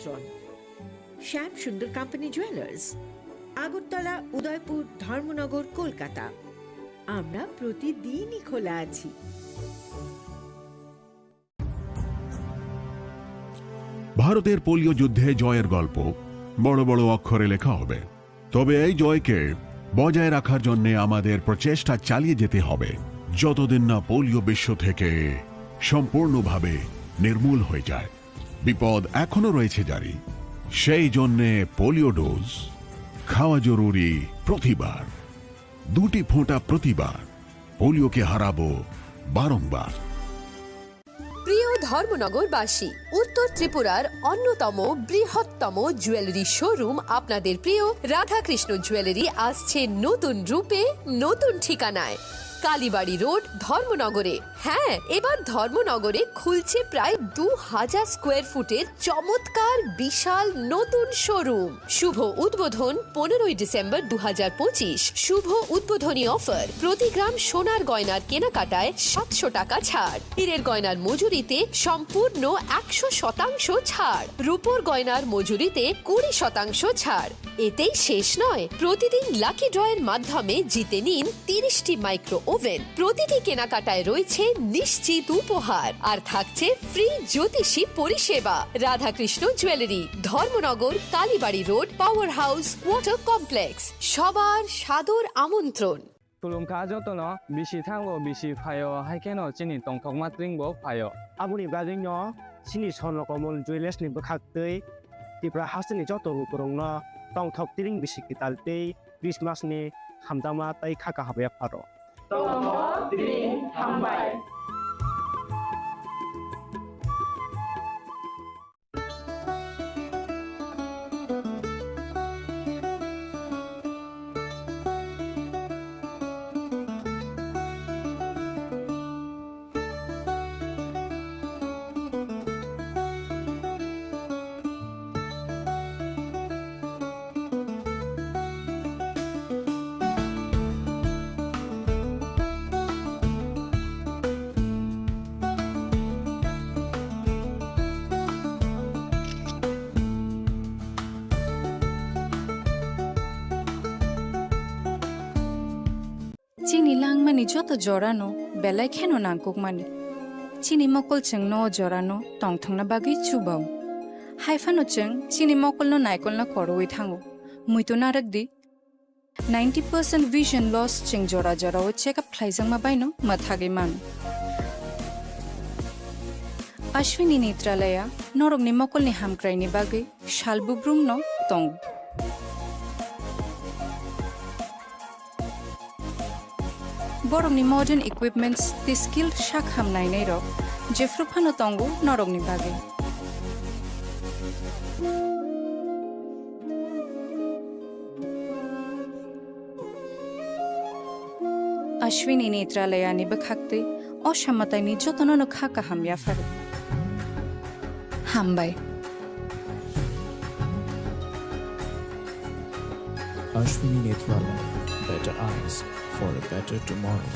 আমন্ত্রণ। শ্যাম সুন্দর company jewellers, Agartala, Udaipur, Dharmanagar, Kolkata. আমরা প্রতিদিনই খোলা আছি। ভারতের পোলিও যুদ্ধে জয়ের গল্প বড় বড় অক্ষরে লেখা হবে, তবে এই জয়কে বজায় রাখার জন্য আমাদের প্রচেষ্টা চালিয়ে যেতে হবে যতদিন না পোলিও বিশ্ব থেকে সম্পূর্ণভাবে নির্মূল হয়ে যায়। বিপদ এখনো রয়েছে জারি, সেই জন্যে পোলিও ডোজ খাওয়া জরুরি প্রতিবার, 2টি ফোঁটা প্রতিবার। পোলিওকে হারাবো বারংবার। প্রিয় ধর্মনগরবাসী, উত্তর ত্রিপুরার অন্যতম বৃহত্তম জুয়েলারি শোরুম আপনাদের প্রিয় রাধাকৃষ্ণ জুয়েলারি আসছে নতুন রূপে, নতুন ঠিকানায়। কালীবাড়ি রোড, ধর্মনগরে। হ্যাঁ, এবার ধর্মনগরে খুলছে প্রায় 2000 স্কোয়ার ফুটের চমৎকার বিশাল নতুন শোরুম। শুভ উদ্বোধন 15ই ডিসেম্বর 2025। শুভ উদ্বোধনী অফার, প্রতি গ্রাম সোনার গয়নার কেনাকাটায় 700 টাকা ছাড়, হীরের গয়নার মজুরিতে সম্পূর্ণ 100% ছাড়, রূপোর গয়নার মজুরিতে 20% ছাড়। এতেই শেষ নয়, প্রতিদিন লাকি ড্রয়ের মাধ্যমে জিতে নিন 30টি মাইক্রো ওভেন। প্রতিটি কেনাকাটায় রয়েছে নিশ্চিত উপহার, আর থাকছে ফ্রি জ্যোতিষী পরিষেবা। Radhakrishna jewellery, Dharmanagar, Kalibari road, power house, water complex. সবার সাদর আমন্ত্রণ। তুলুমকা যতন বিশি থাঙ্গো বিশি ফায়ো হাইকেনো চিনি টংথক মাত্রিংবো ফায়ো আবুনি ব্রাজিং চিনি Swarnakamal জুয়েলার্সনি বখাক্তৈ Tripura হাউসनि যতन kurungno tongthok tiring bisi kitaltei Christmasni hamdama tai khaka habe pharo tongthok tiring hambai। চিনি লাংমানি যত জরানো বেলায় খেনো নাংকুক মানি চিনি মকল চেং ন জরানো টংথংনা বাগি চুবাও হাইফানো চেং চিনি মকল ন নাইকল না করওই থাঙ্গো মুইতো নারক দি 90% vision loss চেং জরা জরা ও চেকআপ খাইজাং মা বাইনো মাথাগে মান অশ্বিনী নেত্রালয়া নরগনি মকলনি হামক্রাইনি বাগি শালবুব্রুম ন টং Borongni modern equipments the skilled shak hamnai nei rok jefruphano tongo norogni bage Ashwini netralaya ni bakhakte oshammatai ni jotonono khaka hamya faru hambai Ashwini Netralaya, better eyes for a better tomorrow.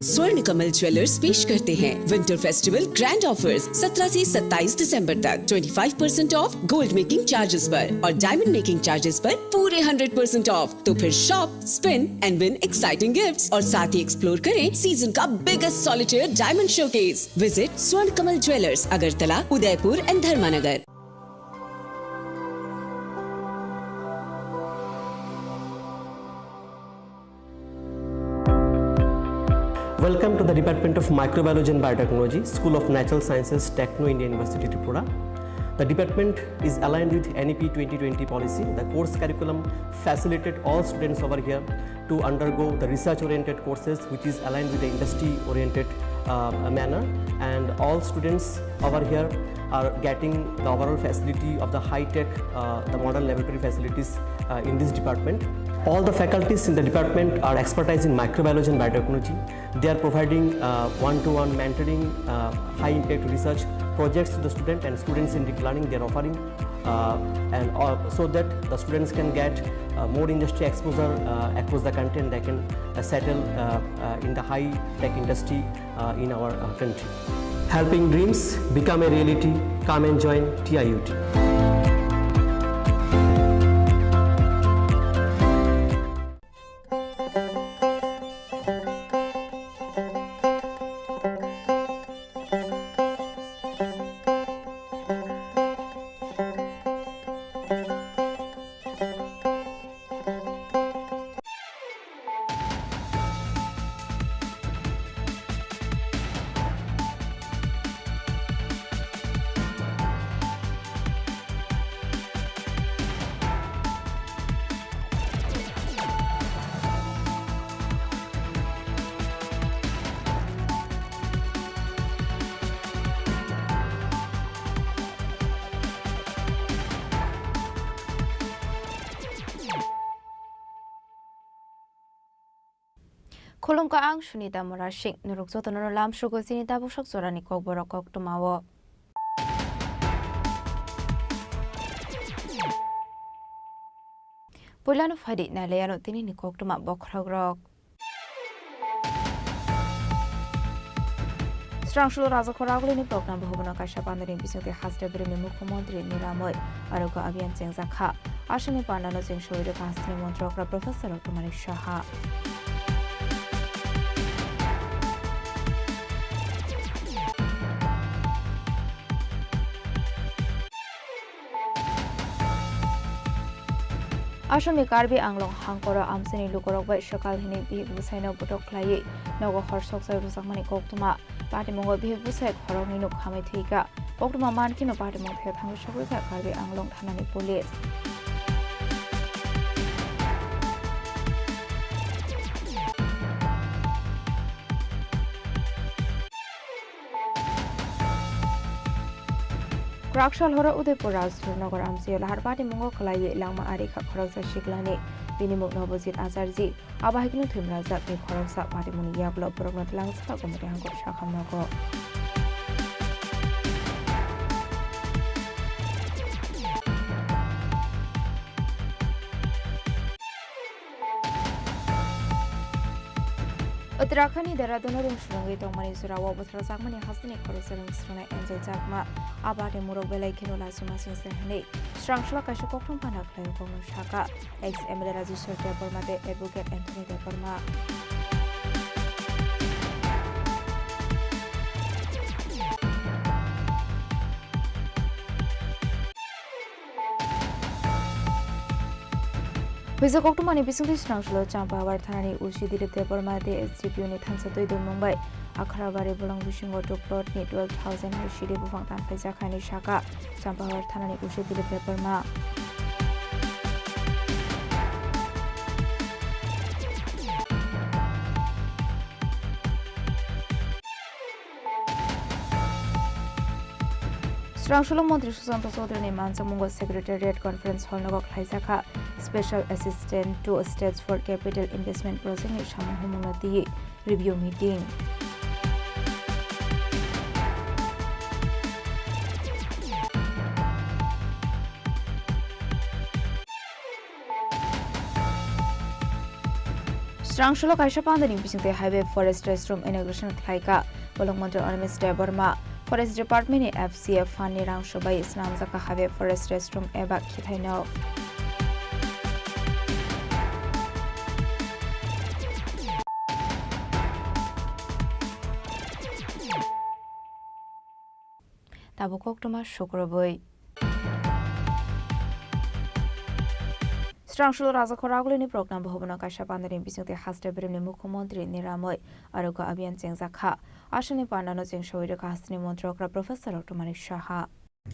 स्वर्ण Kamal jewellers पेश करते हैं winter festival grand offers 17 से 27 दिसंबर तक 25% of gold making charges पर और diamond making charges पर पूरे 100% ऑफ। तो फिर shop, spin and win exciting gifts और साथ ही एक्सप्लोर करें सीजन का biggest solitaire diamond showcase. Visit Swarna Kamal jewellers, Agartala, Udaipur and Dharmanagar. Welcome to the Department of Microbiology and Biotechnology, School of Natural Sciences, Techno India University, Tripura. The department is aligned with NEP 2020 policy. The course curriculum facilitated all students over here to undergo the research-oriented courses, which is aligned with the industry-oriented manner. And all students over here are getting the overall facility of the high-tech, the modern laboratory facilities in this department. All the faculties in the department are expertise in microbiology and biotechnology. They are providing one-to-one mentoring, high-impact research projects to the student, and students in deep learning they are offering, so that the students can get more industry exposure across the country, and they can settle in the high-tech industry in our country. Helping dreams become a reality. Come and join TIUT. Kolom ka ang Sunita Morashik, Nurukso to Nolam Sugo Sinita Bushok Sorani Kokborok to Mawo. Pulano Fadi na Leano Tini Kok to Map Bokragrok. Strangshul Raza Koragli ni program Bahubana Kashapandarin Bisoti Hasda Brimi Mukumondri Niramoy, Aruka Abian Zengzaka, Ashani Pandano Zing Shoy the Pastri Montrokra Professor of Mani Shaha. Ashami Karbi Anglong Hankora Amsini Lukorok by Shakal Hini Busino Butok Clay, Nogo Horsok Samani Koktuma, Patimongo Busek, Horoni Kamitika, Oktuma Mankino Patimon Hangushaka Karbi Anglong Hanani Police. Rakshal Hora Udaypura Srinagar Amsi Harpati Mongo Kalai Lama Arika Khoroksa Shiklani Binimuk Nobozit Azarji Abahikinu Thimraza Ni Khoroksa Patimuni Yablo Prognat Langsa Komite Hangop Shakhamnago Uttarakhandi Dehradun Shungi Tomani Surawa Butrasakmani Hasni Khorosarum Srana Angel Jakma Abate Murok Belai Kinola Sumasin Sehne Strangshla Kashakoktum Panak Layo Shaka ex Emily Registered Department Advocate Anthony Deparma Wizakoktumani Bisundi Strangshla Champa Varthani Ushi Deparma de SGPU ni Thansatoi de Mumbai Akharabari Bulang Vishingo to plot ni 12,000 Shidi Bufang Tan Faisakani Shaka Champa Varthani Ushi Deparma Strangshula Montri Susanto Sodrani Mansamungo Secretariat Conference Hall Nogok Haisaka Special Assistant to States for Capital Investment Processing Shamuhumunati Review Meeting. Strangshula Kaishapanda Nimping the Highway Forest Restroom Integration Thaika Bolongmonter Ornament Deborma Forest Department FCF Fani Rang Shobai Islam Zaka Highway Forest Restroom Eba Kithaino Tabukokuma Shukraboi Strangshul Raza Koragulini program Bahubana Kashapandarin Bisoti Hasda Brimni Mukumondri Niramoy Aruka Abian Zengzaka Ashani Pandano Zing Shoy the Kastini Montrokra Professor of Mani Shaha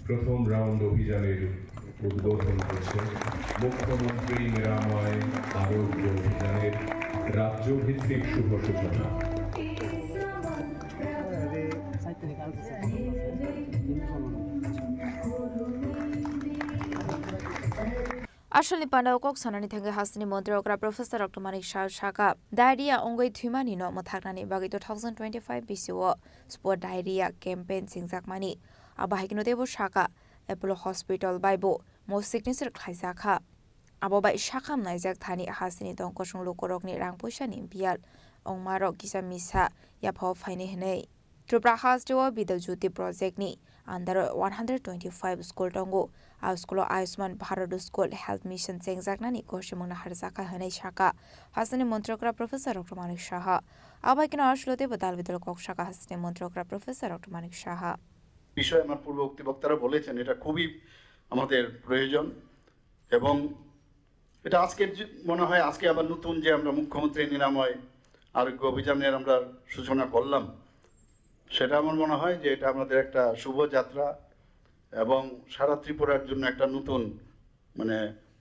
প্রথম round অভিযানের উদ্বোধন করছেন মুখ্যমন্ত্রী নিরাময় আরোগ্য অভিযানের রাজ্যভিত্তিক শুভ সূচনা Ashali Pandao Kok Sanani Thangi Hasni Montrokra Professor of Mani Shaka Diarrhea Ongoi Thumani no Mothakani Bagi 2025 BCO Sport Diarrhea Campaign Singzakmani Abahikino Devo Shaka Apollo Hospital Bible Most Signature Klaisaka Aboba Shakam Naizak Thani Hasni Donkoshung Lokorokni Rangpushan in Bial Ongmarok Gisa Misa Yapho Fine Hene Tripura has to Bidal Jyoti project ni under 125 school tongo. Our school Ayushman Bharat School Health Mission Sengzakna ni Koshimona Harzaka Hane Shaka. Hasani Montrokra Professor Dr. Manik Shaha. Abakina Ashlote Badal Vidal Kokshaka Hasani Montrokra Professor Dr. Manik Shaha. বিষয় আমার পূর্ববর্তী বক্তারা বলেছেন এটা খুবই আমাদের প্রয়োজন এবং এটা আজকে মনে হয় আজকে আবার নতুন যে আমরা মুখ্যমন্ত্রী নিরাময় আরোগ্য অভিযানের আমরা সূচনা করলাম সেটা আমার মনে হয় যে এটা আমাদের একটা শুভ যাত্রা এবং সারা ত্রিপুরার জন্য একটা নতুন মানে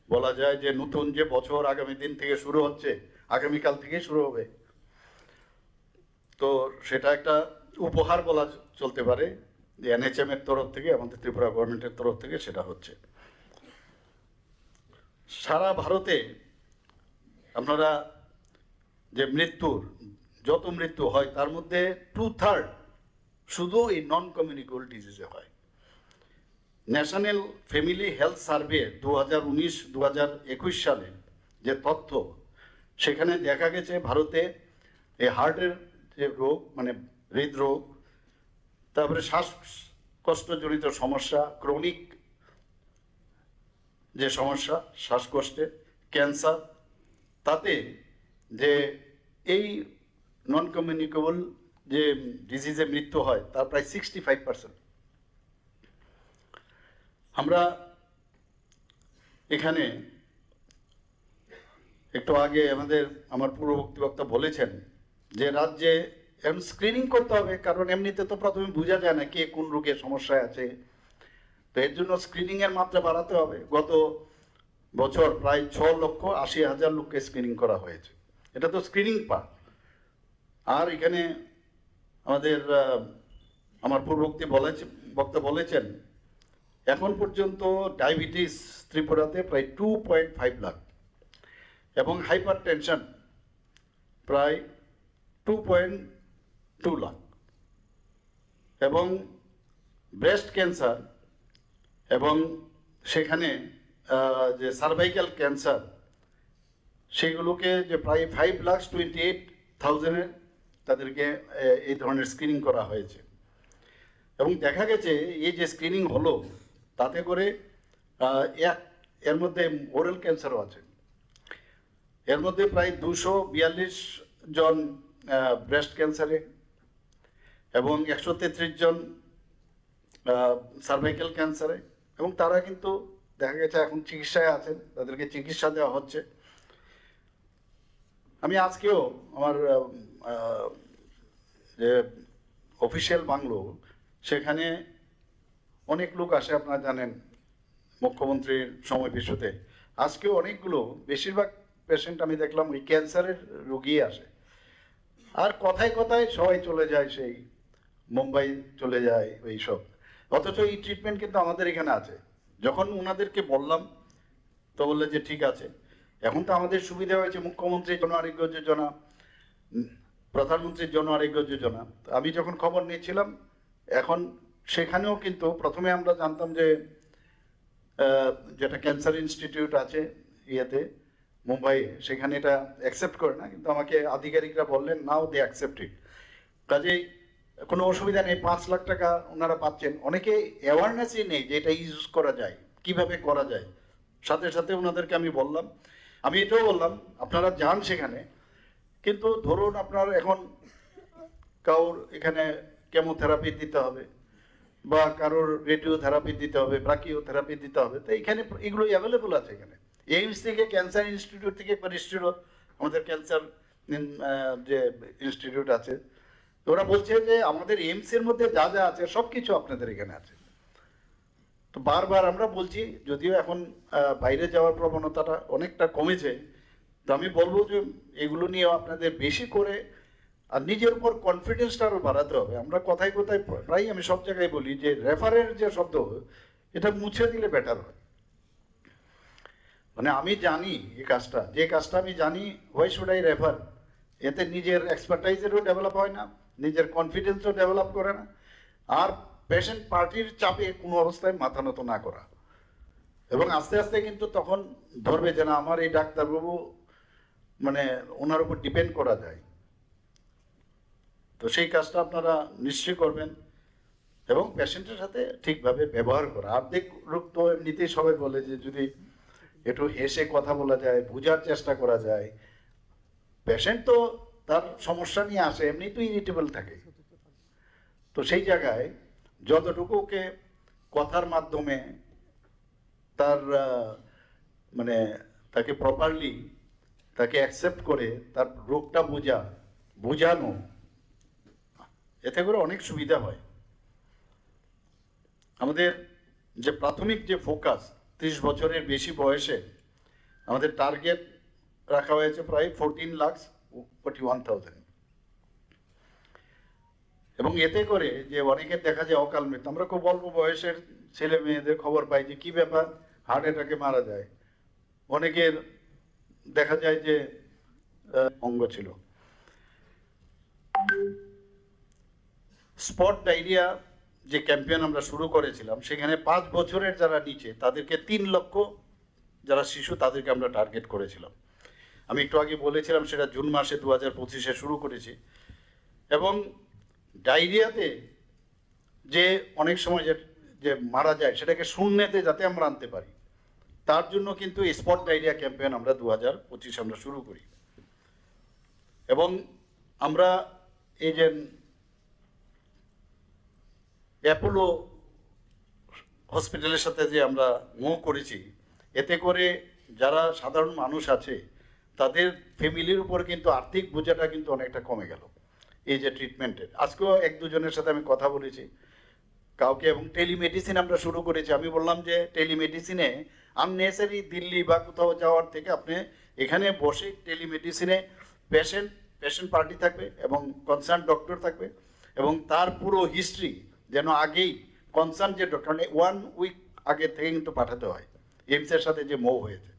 বলা যায় যে নতুন যে বছর আগামী দিন থেকে শুরু হচ্ছে আগামীকাল থেকে শুরু হবে তো সেটা একটা উপহার বলা চলতে পারে যে এনএচএম এর তরফ থেকে আমাদের ত্রিপুরা গভর্নমেন্টের তরফ থেকে সেটা হচ্ছে সারা ভারতে আপনারা যে মৃত্যুর যত মৃত্যু হয় তার মধ্যে 2/3 শুধু এই নন কমিউনিকেবল ডিজিজে হয় ন্যাশনাল ফ্যামিলি হেলথ সার্ভে 2019-2021 সালে যে তথ্য সেখানে দেখা গেছে ভারতে এই হার্টের যে রোগ মানে হৃদরোগ তারপরে শ্বাসকষ্টজনিত সমস্যা ক্রনিক যে সমস্যা শ্বাসকষ্টের ক্যান্সার তাতে যে এই নন কমিউনিকেবল যে ডিজিজে মৃত্যু হয় তার প্রায় 65%। আমরা এখানে একটু আগে আমার পূর্ববর্তী বক্তা বলেছেন যে রাজ্যে স্ক্রিনিং করতে হবে কারণ এমনিতে তো প্রথমে বোঝা যায় না কে কোন রোগের সমস্যায় আছে তো এর জন্য স্ক্রিনিং এর মাত্রা বাড়াতে হবে গত বছর প্রায় 6,80,000 লোককে স্ক্রিনিং করা হয়েছে এটা তো স্ক্রিনিং পার্ট আর এখানে আমার পূর্ববর্তী বক্তা বলেছেন এখন পর্যন্ত ডায়াবেটিস ত্রিপুরাতে প্রায় 2.5 লাখ এবং হাইপার টেনশন প্রায় 2.2 লাখ এবং ব্রেস্ট ক্যান্সার এবং সেখানে যে সার্ভাইকাল ক্যান্সার সেগুলোকে যে প্রায় 5,28,000 তাদেরকে এই ধরনের স্ক্রিনিং করা হয়েছে এবং দেখা গেছে এই যে স্ক্রিনিং হলো তাতে করে এর মধ্যে ওরাল ক্যান্সারও আছে এর মধ্যে প্রায় 242 জন ব্রেস্ট ক্যান্সারে এবং 133 জন সার্ভাইকাল ক্যান্সারে এবং তারা কিন্তু দেখা গেছে এখন চিকিৎসায় আছেন তাদেরকে চিকিৎসা দেওয়া হচ্ছে আমি আজকেও আমার যে অফিসিয়াল বাংলো সেখানে অনেক লোক আসে আপনারা জানেন মুখ্যমন্ত্রীর সময় বিশ্বতে আজকেও অনেকগুলো বেশিরভাগ পেশেন্ট আমি দেখলাম ওই ক্যান্সারের রোগী আসে আর কথায় কথায় সবাই চলে যায় সেই মুম্বাই চলে যায় এইসব অথচ এই ট্রিটমেন্ট কিন্তু আমাদের এখানে আছে যখন ওনাদেরকে বললাম তো বললে যে ঠিক আছে এখন তো আমাদের সুবিধা হয়েছে মুখ্যমন্ত্রীর জন আরোগ্য যোজনা প্রধানমন্ত্রীর জন আরোগ্য যোজনা আমি যখন খবর নিয়েছিলাম এখন সেখানেও কিন্তু প্রথমে আমরা জানতাম যে যেটা ক্যান্সার ইনস্টিটিউট আছে ইয়েতে মুম্বাইয়ে সেখানে এটা অ্যাকসেপ্ট করে না কিন্তু আমাকে আধিকারিকরা বললেন নাও দে অ্যাকসেপ্ট ইট কাজেই কোনো অসুবিধা নেই 5 লাখ টাকা ওনারা পাচ্ছেন অনেকে অ্যাওয়ারনেসই নেই যে এটা ইউজ করা যায় কিভাবে করা যায় সাথে সাথে ওনাদেরকে আমি বললাম আমি এটাও বললাম আপনারা যান সেখানে কিন্তু ধরুন আপনার এখন কারোর এখানে কেমোথেরাপি দিতে হবে বা কারোর রেডিওথেরাপি দিতে হবে ব্রাকিওথেরাপি দিতে হবে তো এখানে এগুলো অ্যাভেলেবল আছে এখানে এইমস থেকে ক্যান্সার ইনস্টিটিউট থেকে পরিষ্ঠিত আমাদের ক্যান্সার যে ইনস্টিটিউট আছে ওরা বলছে যে আমাদের এইমস এর মধ্যে যা যা আছে সব কিছু আপনাদের এখানে আছে তো বারবার আমরা বলছি যদিও এখন বাইরে যাওয়ার প্রবণতাটা অনেকটা কমেছে তো আমি বলবো যে এগুলো নিয়ে আপনাদের বেশি করে আর নিজের উপর কনফিডেন্সটা আরও বাড়াতে হবে আমরা কথায় কথায় প্রায় আমি সব জায়গায় বলি যে রেফারের যে শব্দ এটা মুছে দিলে বেটার হয় মানে আমি জানি এই কাজটা যে কাজটা আমি জানি হোয়াই শুড আই রেফার এতে নিজের এক্সপার্টাইজেরও ডেভেলপ হয় না নিজের কনফিডেন্সও ডেভেলপ করে না আর পেশেন্ট পার্টির চাপে কোনো অবস্থায় মাথা নত না করা এবং আস্তে আস্তে কিন্তু তখন ধরবে যে না আমার এই ডাক্তারবাবু মানে ওনার উপর ডিপেন্ড করা যায় তো সেই কাজটা আপনারা নিশ্চয়ই করবেন এবং পেশেন্টের সাথে ঠিকভাবে ব্যবহার করা। আর্ধেক রোগ তো এমনিতেই সবাই বলে যে যদি একটু হেসে কথা বলা যায়, বোঝার চেষ্টা করা যায়। পেশেন্ট তো তার সমস্যা নিয়ে আসে, এমনি তো ইরিটেবল থাকে। তো সেই জায়গায় যতটুকু ওকে কথার মাধ্যমে তার মানে তাকে প্রপারলি তাকে অ্যাকসেপ্ট করে তার রোগটা বোঝানো, এতে করে অনেক সুবিধা হয়। আমাদের যে প্রাথমিক যে ফোকাস 30 বছরের বেশি বয়সে আমাদের টার্গেট রাখা হয়েছে প্রায় 14,41,000 এবং এতে করে যে অনেকের দেখা যায় অকাল মৃত্যু। আমরা খুব অল্প বয়সের ছেলে মেয়েদের খবর পাই যে কি ব্যাপার হার্ট অ্যাটাকে মারা যায়, অনেকের দেখা যায় যে অঙ্গ ছিল। স্পট ডায়রিয়া যে ক্যাম্পেইন আমরা শুরু করেছিলাম সেখানে 5 বছরের যারা নিচে তাদেরকে 3 লক্ষ যারা শিশু তাদেরকে আমরা টার্গেট করেছিলাম। আমি একটু আগে বলেছিলাম সেটা জুন মাসে 2025-এ শুরু করেছি। এবং ডায়রিয়াতে যে অনেক সময় যে মারা যায় সেটাকে শূন্যতে যাতে আমরা আনতে পারি তার জন্য কিন্তু স্পট ডায়রিয়া ক্যাম্পেইন আমরা 2025 আমরা শুরু করি। এবং আমরা এই যে অ্যাপোলো হসপিটালের সাথে যে আমরা মুভ করেছি, এতে করে যারা সাধারণ মানুষ আছে তাদের ফ্যামিলির উপর কিন্তু আর্থিক বোঝাটা কিন্তু অনেকটা কমে গেল এই যে ট্রিটমেন্টের। আজকেও 1-2 জনের সাথে আমি কথা বলেছি কাউকে, এবং টেলিমেডিসিন আমরা শুরু করেছি। আমি বললাম যে টেলিমেডিসিনে আননেসারি দিল্লি বা কোথাও যাওয়ার থেকে আপনি এখানে বসে টেলিমেডিসিনে পেশেন্ট পার্টি থাকবে এবং কনসার্ন ডক্টর থাকবে এবং তার পুরো হিস্ট্রি যেন আগেই কনসার্ন যে ডক্টর 1 উইক আগে থেকে কিন্তু পাঠাতে হয় এইমসের সাথে যে মুভ হয়েছে।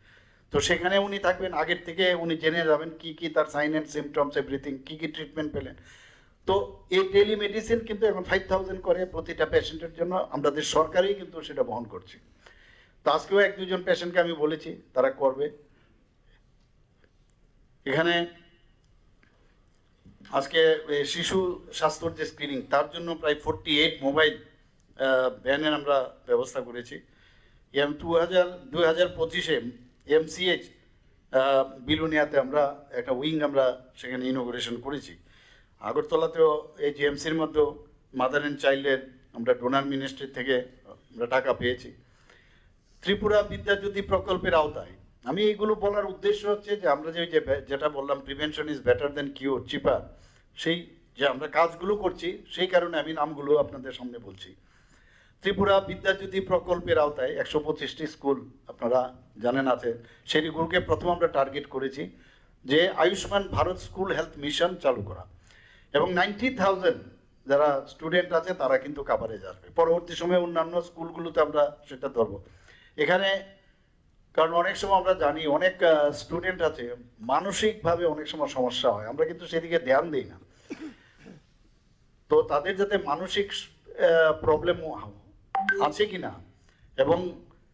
তো সেখানে উনি থাকবেন, আগের থেকে উনি জেনে যাবেন কি কি তার সাইন অ্যান্ড সিমটমস এভরিথিং, কি কি ট্রিটমেন্ট পেলেন। তো এই টেলিমেডিসিন কিন্তু এখন 5,000 করে প্রতিটা পেশেন্টের জন্য, আমাদের সরকারই কিন্তু সেটা বহন করছে। তো আজকেও 1-2 জন পেশেন্টকে আমি বলেছি তারা করবে। এখানে আজকে শিশু স্বাস্থ্যর যে স্ক্রিনিং তার জন্য প্রায় 48 মোবাইল ভ্যানের আমরা ব্যবস্থা করেছি। 2025-এ MCH বিলুনিয়াতে আমরা একটা উইং আমরা সেখানে ইনোগ্রেশন করেছি। আগরতলাতেও এই জিএমসির মধ্যেও মাদার অ্যান্ড চাইল্ডের আমরা ডোনার মিনিস্ট্রি থেকে আমরা টাকা পেয়েছি। ত্রিপুরা বিদ্যাজ্যোতি প্রকল্পের আওতায় আমি এইগুলো বলার উদ্দেশ্য হচ্ছে যে আমরা যেটা বললাম প্রিভেনশন ইজ বেটার দেন কিউর, চিপার, সেই যে আমরা কাজগুলো করছি সেই কারণে আমি নামগুলো আপনাদের সামনে বলছি। ত্রিপুরা বিদ্যাজ্যোতি প্রকল্পের আওতায় 125টি স্কুল আপনারা জানেন আছে, সেগুলোকে প্রথম আমরা টার্গেট করেছি যে Ayushman Bharat school health mission চালু করা এবং 90,000 যারা স্টুডেন্ট আছে তারা কিন্তু কাভারেজ আসবে। পরবর্তী সময়ে অন্যান্য স্কুলগুলোতে আমরা সেটা ধরবো এখানে, কারণ অনেক সময় আমরা জানি অনেক স্টুডেন্ট আছে মানসিকভাবে অনেক সময় সমস্যা হয়, আমরা কিন্তু সেদিকে ধ্যান দিই না। তো তাদের যাতে মানসিক প্রবলেম আছে কিনা এবং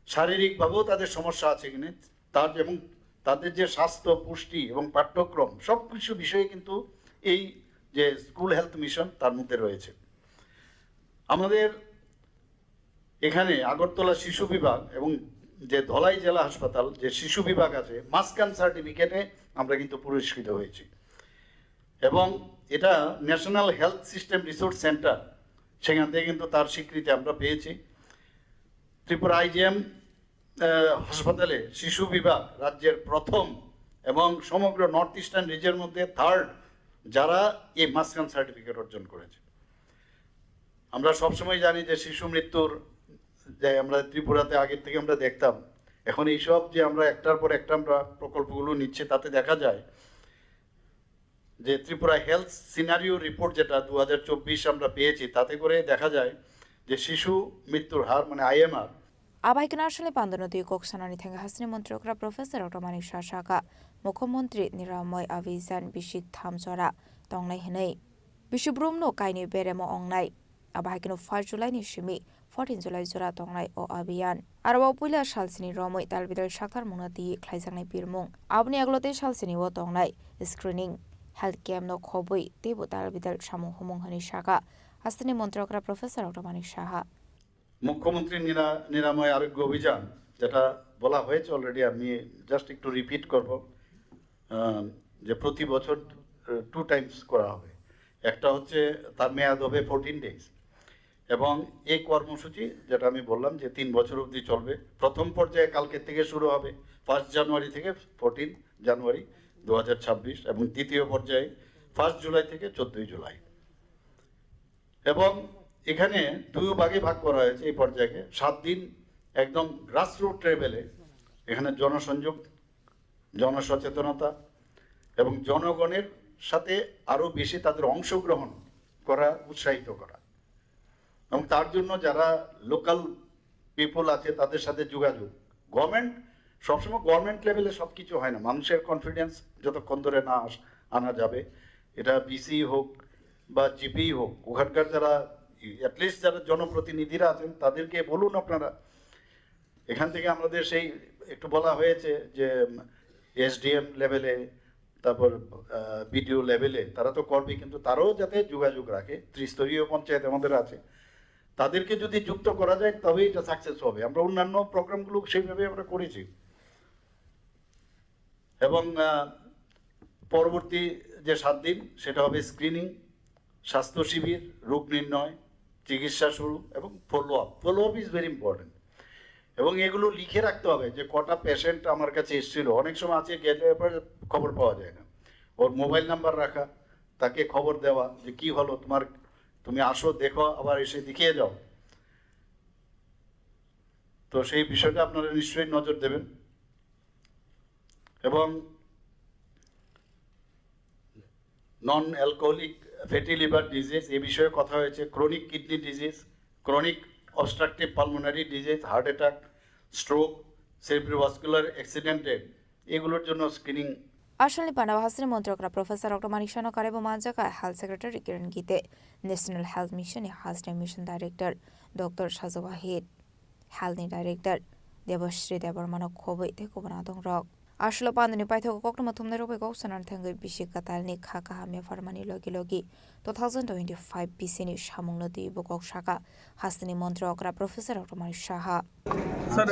শারীরিকভাবেও তাদের সমস্যা আছে কিনা এবং তাদের যে স্বাস্থ্য, পুষ্টি এবং পাঠ্যক্রম সব কিছু বিষয়ে কিন্তু এই যে স্কুল হেলথ মিশন তার মধ্যে রয়েছে। আমাদের এখানে আগরতলা শিশু বিভাগ এবং যে ধলাই জেলা হাসপাতাল যে শিশু বিভাগ আছে মাসকান সার্টিফিকেটে আমরা কিন্তু পুরস্কৃত হয়েছি এবং এটা national health system resource centre, সেখান থেকে কিন্তু তার স্বীকৃতি আমরা পেয়েছি। ত্রিপুরা IGM হাসপাতালে শিশু বিভাগ রাজ্যের প্রথম এবং সমগ্র নর্থ ইস্টার্ন রিজনের মধ্যে 3rd যারা এই মাসকান সার্টিফিকেট অর্জন করেছে। আমরা সবসময় জানি যে শিশু মৃত্যুর যে আমরা ত্রিপুরাতে আগের থেকে আমরা দেখতাম, এখন এইসব যে আমরা একটার পর একটা আমরা প্রকল্পগুলো নিচ্ছে তাতে দেখা যায় যে ত্রিপুরা হেলথ সিনারিও রিপোর্ট যেটা 2024 আমরা পেয়েছি তাতে করে দেখা যায় যে শিশু মৃত্যুর হার মানে IMR আবাইকনাশলে পান্দনদী কোকসানানি থেকে হাসনি মন্ত্রকরা প্রফেসর ডক্টর মানিক শাসাকা মুখ্যমন্ত্রী নিরাময় আভিযান বিশিক থামজরা তংনাই হেनै বিশুব্রুমনো কাইনি বেরেমো অংনাই আবাইকনো 5 जुलाइनि सिमि 14 जुलाइ जरा तंनाय अ अभियान आरोबाव पुइला सालसिनि रमै दालबिदाल साखार मुनाति ख्लाइजांनाय बिरमुं आबनि आगलते सालसिनि व तंनाय screening health camp no khoboi tebo dalbidal samung humung hani shaka hastani মন্ত্রকরা প্রফেসর ডক্টর মানিক সাহা মুখ্যমন্ত্রী নিরাময় আরোগ্য অভিযান যেটা বলা হয়েছে অলরেডি, আমি জাস্ট একটু রিপিট করব যে প্রতি বছর 2 টাইমস করা হবে। একটা হচ্ছে তার মেয়াদ হবে 14 ডেজ এবং এই কর্মসূচি যেটা আমি বললাম যে 3 বছর অবধি চলবে। প্রথম পর্যায়ে কালকে থেকে শুরু হবে 1 জানুয়ারি থেকে 14 জানুয়ারি 2026 এবং দ্বিতীয় পর্যায়ে 1 জুলাই থেকে 14 জুলাই। এবং এখানে 2 ভাগে ভাগ করা হয়েছে এই পর্যায়ে। 7 দিন একদম গ্রাসরুট লেভেলে এখানে জনসংযোগ, জনসচেতনতা এবং জনগণের সাথে আরো বেশি তাদের অংশগ্রহণ করা, উৎসাহিত করা এবং তার জন্য যারা লোকাল পিপল আছে তাদের সাথে যোগাযোগ। গভর্নমেন্ট সবসময় গভর্নমেন্ট লেভেলে সবকিছু হয় না, মানুষের কনফিডেন্স যতক্ষণ ধরে না আনা যাবে, এটা বিসি হোক বা জিপি হোক, ওখানকার যারা অ্যাটলিস্ট যারা জনপ্রতিনিধিরা আছেন তাদেরকে বলুন আপনারা। এখান থেকে আমাদের সেই একটু বলা হয়েছে যে এসডিএম লেভেলে, তারপর বিডিও লেভেলে তারা তো করবে, কিন্তু তারাও যাতে যোগাযোগ রাখে। ত্রিস্তরীয় পঞ্চায়েত আমাদের আছে, তাদেরকে যদি যুক্ত করা যায় তবেই এটা সাকসেস হবে। আমরা অন্যান্য প্রোগ্রামগুলো সেইভাবে আমরা করেছি। এবং পরবর্তী যে 7 দিন সেটা হবে স্ক্রিনিং, স্বাস্থ্য শিবির, রোগ নির্ণয়, চিকিৎসা শুরু এবং follow up is very important. এবং এগুলো লিখে রাখতে হবে যে কটা পেশেন্ট আমার কাছে এসেছিল। অনেক সময় আছে গেলে খবর পাওয়া যায় না, ওর মোবাইল নাম্বার রাখা, তাকে খবর দেওয়া যে কি হলো তোমার, তুমি আসো দেখো, আবার এসে দেখিয়ে যাও। তো সেই বিষয়টা আপনারা নিশ্চয়ই নজর দেবেন। এবং non alcoholic fatty liver disease এই বিষয়ে কথা হয়েছে, chronic kidney disease, chronic obstructive pulmonary disease, heart attack, stroke, সেরিব্রোভাস্কুলার অ্যাক্সিডেন্টে এগুলোর জন্য স্ক্রিনিং। আসলে পানাওয়া হাসিনী মন্ত্রকরা প্রফেসর ডক্টর মানিক সানো কারেব মানজাকা health secretary Kiran Gitte national health mission হাসডে mission director doctor Saju Wahid হেলথনি ডাইরেক্টর দেবশ্রী দেবরমানক খবই থেকুবনা দং রক আসলে পান্দনি পাইথক কক্টম থুমনে রবে গৌসনার থাঙ্গै বিশি কাতালनि খাকা হামিয়া ফারমানি লগি লগি 2025 বিসিনি সামুংনো দি বকক শাখা হাসিনী মন্ত্রকরা professor doctor Manik Saha sir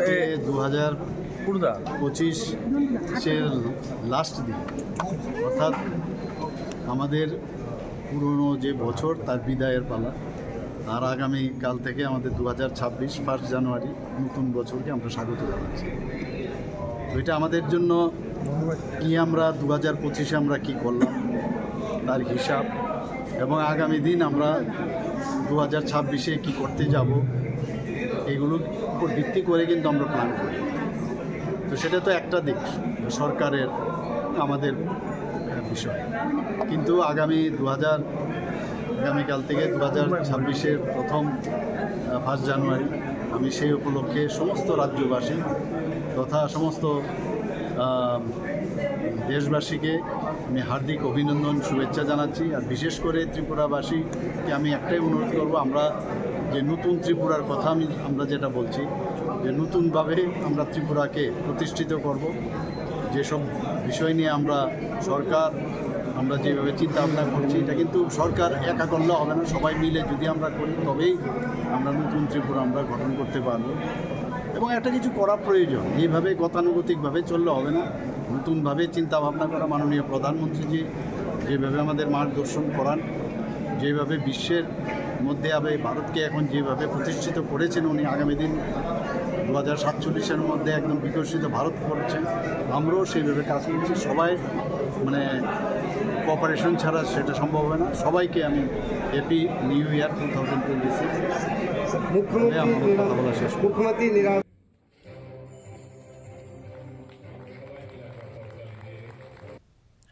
2025 এর লাস্ট দিন, অর্থাৎ আমাদের পুরনো যে বছর তার বিদায়ের পালা, আর আগামী কাল থেকে আমাদের 2026 1 জানুয়ারি নতুন বছরকে আমরা স্বাগত জানাচ্ছি। তো এটা আমাদের জন্য কি, আমরা 2025-এ আমরা কি করলাম তার হিসাব, এবং আগামী দিন আমরা 2026-এ কি করতে যাব এগুলোর উপর ভিত্তি করে কিন্তু আমরা প্ল্যান করি। তো সেটা তো একটা দিক সরকারের আমাদের বিষয়, কিন্তু আগামীকাল থেকে 2026-এর প্রথম 1 জানুয়ারি আমি সেই উপলক্ষে সমস্ত রাজ্যবাসী তথা সমস্ত দেশবাসীকে আমি হার্দিক অভিনন্দন, শুভেচ্ছা জানাচ্ছি। আর বিশেষ করে ত্রিপুরাবাসীকে আমি একটাই অনুরোধ করব, আমরা যে নতুন ত্রিপুরার কথা আমরা যেটা বলছি, যে নতুনভাবে আমরা ত্রিপুরাকে প্রতিষ্ঠিত করব, যেসব বিষয় নিয়ে আমরা যেভাবে চিন্তা ভাবনা করছি, এটা কিন্তু সরকার একা করলে হবে না, সবাই মিলে যদি আমরা করি তবেই আমরা নতুন ত্রিপুরা আমরা গঠন করতে পারব। এবং একটা কিছু করা প্রয়োজন, এইভাবে গতানুগতিকভাবে চললে হবে না, নতুনভাবে চিন্তা ভাবনা করা। মাননীয় প্রধানমন্ত্রীজি যেভাবে আমাদের মার্গদর্শন করান, যেভাবে বিশ্বের মধ্যে ভারতকে এখন যেভাবে প্রতিষ্ঠিত করেছেন উনি, আগামী দিন 2047-এর মধ্যে একদম বিকশিত ভারত করছেন, আমরাও সেইভাবে কাজ করছি। সবাই কোঅপারেশন ছাড়া সেটা সম্ভব হয় না। সবাইকে আমি হ্যাপি নিউ ইয়ার 2026। মুখ্যমন্ত্রী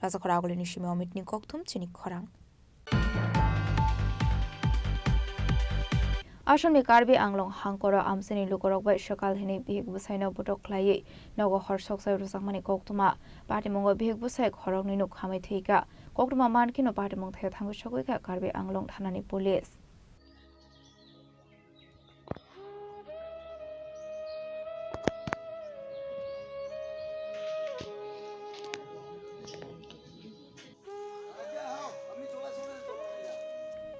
রাজা খরাগলি নিশিমে অমিত নি ককথুম চিনি খরাং आसामनि कार्बि आंलं हांकरा आमसेनि लुकरक bai सकल हिनि बिहिक बुसाइनो बुटक ख्लायै नगो हरसक साइ रुसाकमानि कक्तमा पार्टीमंग बिहिक बुसाइ खरकनि नु खामै थैका कक्तमा मानकिनो पार्टीमंग थाय थांगु सकैका कार्बि आंलं थानानि police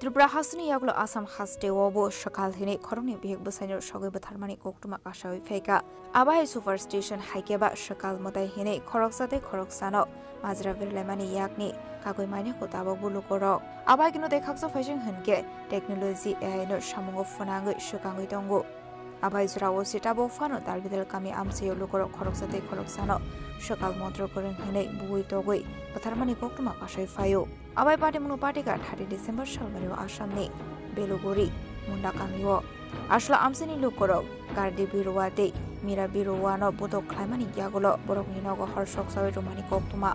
Tripura hasni yaglo Assam haste wobo shakal hine khorongni bihek busainor sogoi batharmani koktuma kashawi feka abai super station haikeba shakal motai hine khoroksate khoroksano majra virlemani yakni kagoi maine ko tabok bulu korok abai kino dekhakso fashion hanke technology ai no samungo funangoi shukangoi tongo abai jrawo sitabo fano dalbidel kami amsiyo lukoro khoroksate khoroksano shakal montro koreng hine bui togoi batharmani koktuma kashai fayo abai party muno party ka 30 December salmario asamni belogori munda kamiwo asla amsini lukoro gardi biruwate mira biruwano bodok khlaimani yagolo borokni nogo horshok sawi romani koktuma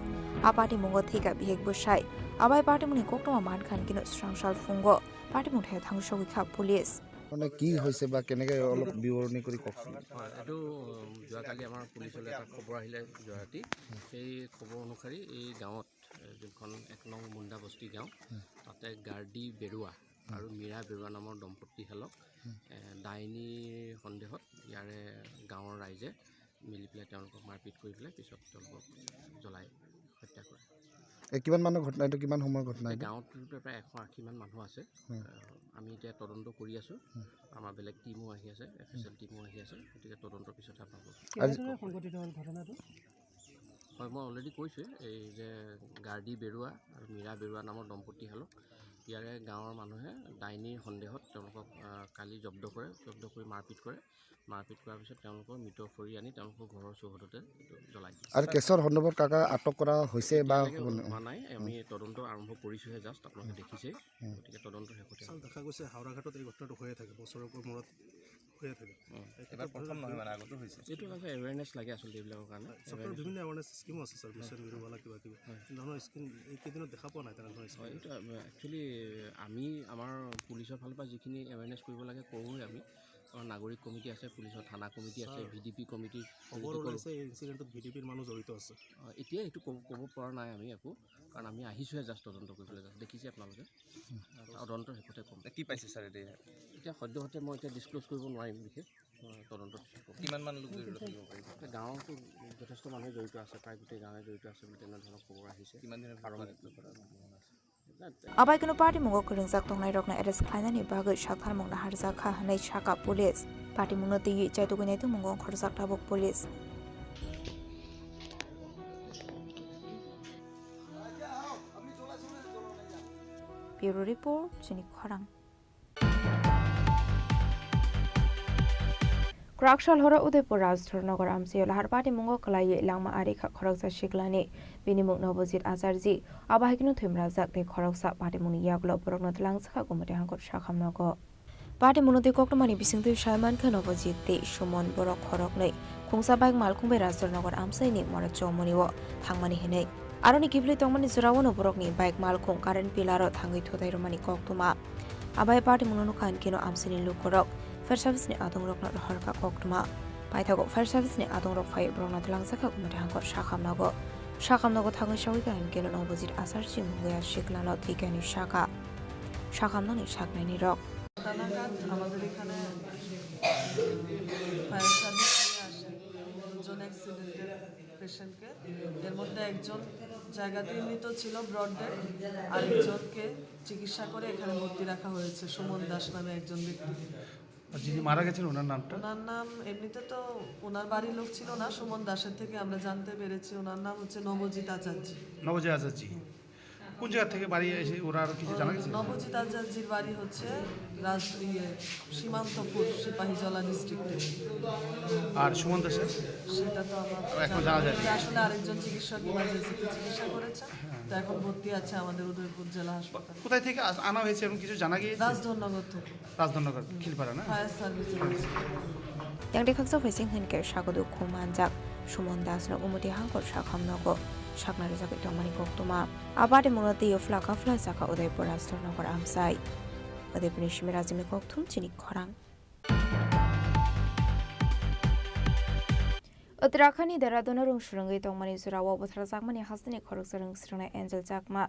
apati mungo thika bihek busai abai party muni koktuma mankhan kino strangsal fungo party muthe thangshogoi kha police মানে কি হৈছে বা কেনেকৈ অলপ বিৱৰণী কৰি কওকচোন এইটো যোৱাকালি আমাৰ পুলিচলৈ এটা খবৰ আহিলে যোৱাৰাতি সেই খবৰ অনুসৰি এই গাঁৱত যোনখন 1 নং মুণ্ডা বস্তি গাঁও তাতে গাৰ্ডি বেৰুৱা আৰু মীৰা বেৰুৱা নামৰ দম্পতি হালক ডাইনীৰ সন্দেহত ইয়াৰে গাঁৱৰ ৰাইজে মিলি পেলাই তেওঁলোকক মাৰপিট কৰি পেলাই পিছত তেওঁলোকক জ্বলাই হত্যা কৰে কিমান মানুহ ঘটনা এইটো কিমান সময়ৰ ঘটনা গাঁৱত প্ৰায় 180 মান মানুহ আছে আমি এতিয়া তদন্ত কৰি আছো আমাৰ বেলেগ টিমো আহি আছে এফএসএল টিমো আহি আছে গতিকে তদন্তৰ পিছত পাব আজি সংঘটিত হ'ল ঘটনাটো হয় মই অলৰেডি কৈছো এই যে গাৰ্ডি বেৰুৱা আৰু মীৰা বেৰুৱা নামৰ দম্পতি হালক ইয়াৰে গাঁৱৰ মানুহে ডাইনীৰ সন্দেহত তেওঁলোকক কালি জব্দ কৰি মাৰপিট কৰাৰ পিছত তেওঁলোকৰ মৃত ফৰি আনি তেওঁলোকৰ ঘৰৰ চৌহদতে জ্বলাই আৰু কেছৰ সন্দৰ্ভত কাকা আটক কৰা হৈছে বা হোৱা নাই আমি তদন্ত আৰম্ভ কৰিছোহে জাষ্ট আপোনালোকে দেখিছে গতিকে তদন্ত শেষতে দেখা গৈছে হাওৰাঘাটত এই ঘটনাটো হৈয়ে থাকে বছৰৰ মূৰত হৈয়ে থাকে এটা প্ৰথম নহয় মানে আগতো হৈছে এইটো এটা এৱেৰনেছ লাগে আচলতে এইবিলাকৰ কাৰণে চৰকাৰৰ বিভিন্ন এৱেৰনেছ স্কিমো আছে স্যাৰ মিছন বিৰুবালা কিবা ধৰণৰ স্কিম এই কেইদিনত দেখা পোৱা নাই তেনেধৰণৰ স্কিম এইটো একচুৱেলি আমি আমাৰ পুলিচৰ ফালৰ পৰা যিখিনি এৱেৰনেছ কৰিব লাগে কৰোঁৱে আমি আমাৰ নাগৰিক কমিটি আছে পুলিচৰ থানা কমিটি আছে ভিডিপি কমিটি খবৰ ওলাইছে এই ইনচিডেণ্টত ভিডিপিৰ মানুহ জড়িত আছে এতিয়া এইটো ক'ব পৰা নাই আমি একো কাৰণ আমি আহিছোঁহে জাষ্ট তদন্ত কৰিবলৈ দেখিছে আপোনালোকে তদন্তৰ শেষতে ক'ম কি পাইছে ছাৰ এতিয়া সদ্যহতে মই এতিয়া ডিছক্ল'জ কৰিব নোৱাৰিম বিশেষ তদন্তৰ কিমান মান লোক জড়িত থাকিব পাৰিব গাঁৱতো যথেষ্ট মানুহে জড়িত আছে প্ৰায় গোটেই গাঁৱে জড়িত আছে বুলি তেনেধৰণৰ খবৰ আহিছে কিমান দিনৰ abai kino party mungo kuringzak tongnai rokna arrest khlainani bagoi shakhar mongna harja kha hanai shaka police party mungo ti chaitu gunai tu mungo khorjak tabok police Bureau Report Chini Khorang Krakshal hora Udaipur Rajdhanagar amsiyo lahar party mungo khlai langma arikha khoroksa shiklani binimuk nobojit azarji abahikinu thimrajak te khoroksa party muni yaglo borokno tlangsa gumate hangkot shakhamnago party munote koktomani bisingte shaiman kha nobojit te sumon borok khoroknei khungsa bike malkhungbai Rajdhanagar amsaini mora chomoniwo thangmani hinei aroni kibli tongmani jurawono borokni bike malkhung current pillar thangai thodai romani koktuma abai party munono khan kino amsini lukorok Fire service ni adong rok na harka koktuma paithago fire service ni adong rok fai brona tlangsa kumate hangkor shakamnago thangai shawi kan kelo nobojit asar chimungya shiklano thikani shakamno ni shaknani rok নাগাদ আমাদের এখানে fire service নিয়ে আসে দুজন অ্যাক্সিডেন্টের পেশেন্টকে এর মধ্যে একজন জায়গাতেই মৃত ছিল ব্রড ডেড আরেকজনকে চিকিৎসা করে এখানে ভর্তি রাখা হয়েছে সুমন দাস নামে একজন ব্যক্তি যিনি মারা গেছেন ওনার নামটা ওনার নাম এমনিতে তো ওনার বাড়ির লোক ছিল না সুমন দাসের থেকে আমরা জানতে পেরেছি ওনার নাম হচ্ছে নবজিৎ আচার্য কোন জায়গা থেকে বাড়ি এসে ওরা আর কিছু জানা গেছে নবজিৎ আচার্যের বাড়ি হচ্ছে সীমান্তপুর সিপাহীজলা ডিস্ট্রিক্টে আর সুমন দাসের সেটা তো এখন জানা যায় আসলে আরেকজন চিকিৎসক ইমার্জেন্সিতে চিকিৎসা করেছে তো এখন ভর্তি আছে আমাদের উদয়পুর জেলা হাসপাতালে কোথায় থেকে আনা হয়েছে এবং কিছু জানা গিয়েছে রাজধননগর খিলপাড়া না fire service yang dekhaksa facing hinke shagodu khumanjak sumon das no umuti hangkor shakhamnago shaknari jagai tongmani koktuma abade monoti yoflaka flaka Udaipur Rajdhanagar amsai Udaipur shimirazimi koktum Chini Khorang Uttarakhand Dehradun rung shurungai tongmani jurawo bothra jakmani hasni khoroksa rung srana angel jakma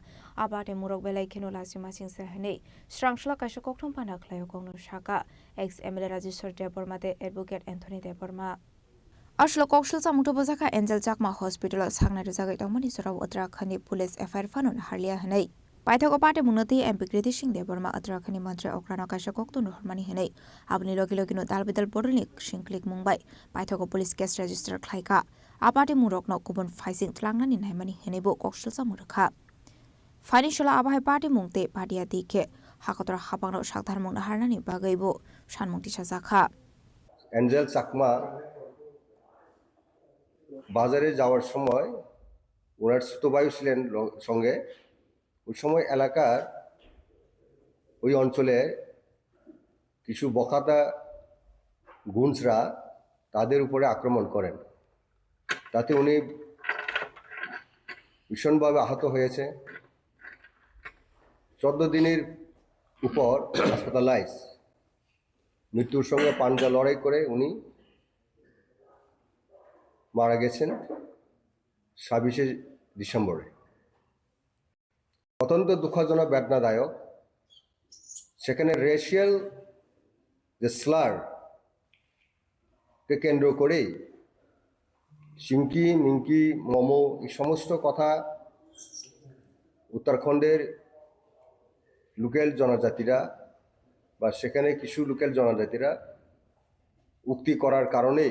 abade murok belai kheno lasima singsa hanei srangshla kaisa kokthom pana khlayo kongno shaka ex MLA Rajeshwar Debormate advocate Anthony Deborma Ashlo kokshul samungto bojaka angel jakma hospital sangnai jagai tongmani jurawo Uttarakhand police FIR fanon harlia hanei পাইথক পাটে মুনতি MP কৃতি সিং দেববর্মা উত্তরাখণ্ডনি মন্ত্রী অক্রান কাশা কক্তন হরমানি হেनै আপনি লগিলগিনো দালবিদাল বদলनि सिंक्लिक Mumbai पाइथक police case register खालायका आपाटे मुरकनो गुबुन फाइसिं थलांनानि नायमानि हेनैबो कक्सलसा मुरखा financial आबाहाय party मुंते पार्टिया दिखे हाकतरा हाबांनो सागधार मुंना हारनानि बागैबो सानमुंति साजाखा angel Chakma বাজারে যাওয়ার সময় ওনার ছোট ভাই ছিলেন সঙ্গে ওই সময় এলাকার ওই অঞ্চলে কিছু বখাতা গুন্সরা তাদের উপরে আক্রমণ করেন তাতে উনি ভীষণভাবে আহত হয়েছে 14 দিনের উপর হাসপাতালাইজ মৃত্যুর সঙ্গে পাঞ্জা লড়াই করে উনি মারা গেছেন 26 ডিসেম্বরে অত্যন্ত দুঃখজনক বেদনাদায়ক সেখানে রেশিয়াল যে স্লার কে কেন্দ্র করে সিংকি মিঙ্কি মোমো এই সমস্ত কথা উত্তরাখণ্ডের লোকাল জনজাতিরা বা সেখানে কিছু লোকাল জনজাতিরা উক্তি করার কারণে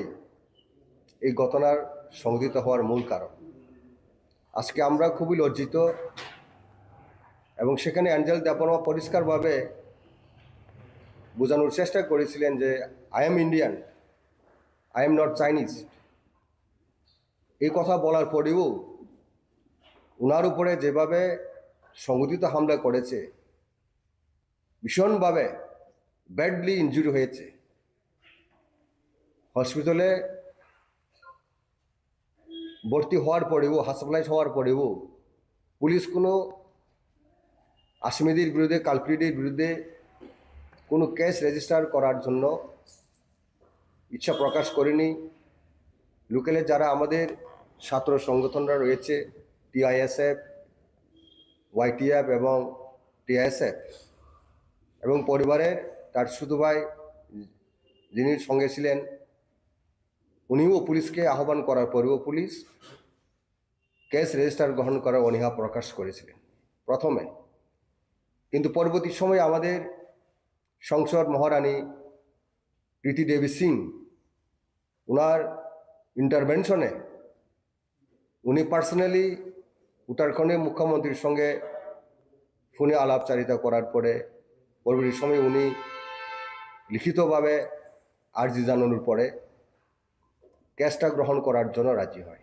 এই ঘটনার সংঘটিত হওয়ার মূল কারণ আজকে আমরা খুবই লজ্জিত এবং সেখানে অ্যাঞ্জেল দেববর্মা পরিষ্কারভাবে বোঝানোর চেষ্টা করেছিলেন যে I am Indian I am not Chinese এই কথা বলার পরেও ওনার উপরে যেভাবে সংগঠিত হামলা করেছে ভীষণভাবে ব্যাডলি ইনজুরি হয়েছে হসপিটালে ভর্তি হওয়ার পরেও হাসপাতালাইজ হওয়ার পরেও পুলিশ কোনো আসামিদের বিরুদ্ধে কালপ্রিটের বিরুদ্ধে কোনো কেস রেজিস্টার করার জন্য ইচ্ছা প্রকাশ করেনি লোকালে যারা আমাদের ছাত্র সংগঠনরা রয়েছে টিআইএসএফ ওয়াইটিএফ এবং টিআইএসএফ এবং পরিবারের তার ছোট ভাই যিনি সঙ্গে ছিলেন উনিও পুলিশকে আহ্বান করার পরেও পুলিশ কেস রেজিস্টার গ্রহণ করার অনীহা প্রকাশ করেছিলেন প্রথমে কিন্তু পরবর্তী সময়ে আমাদের সংসদ মহারানী প্রীতি দেবী সিং ওনার ইন্টারভেনশনে উনি পার্সোনালি উত্তরাখণ্ডের মুখ্যমন্ত্রীর সঙ্গে ফোনে আলাপচারিতা করার পরে পরবর্তী সময়ে উনি লিখিতভাবে আর্জি জানানোর পরে কেসটা গ্রহণ করার জন্য রাজি হয়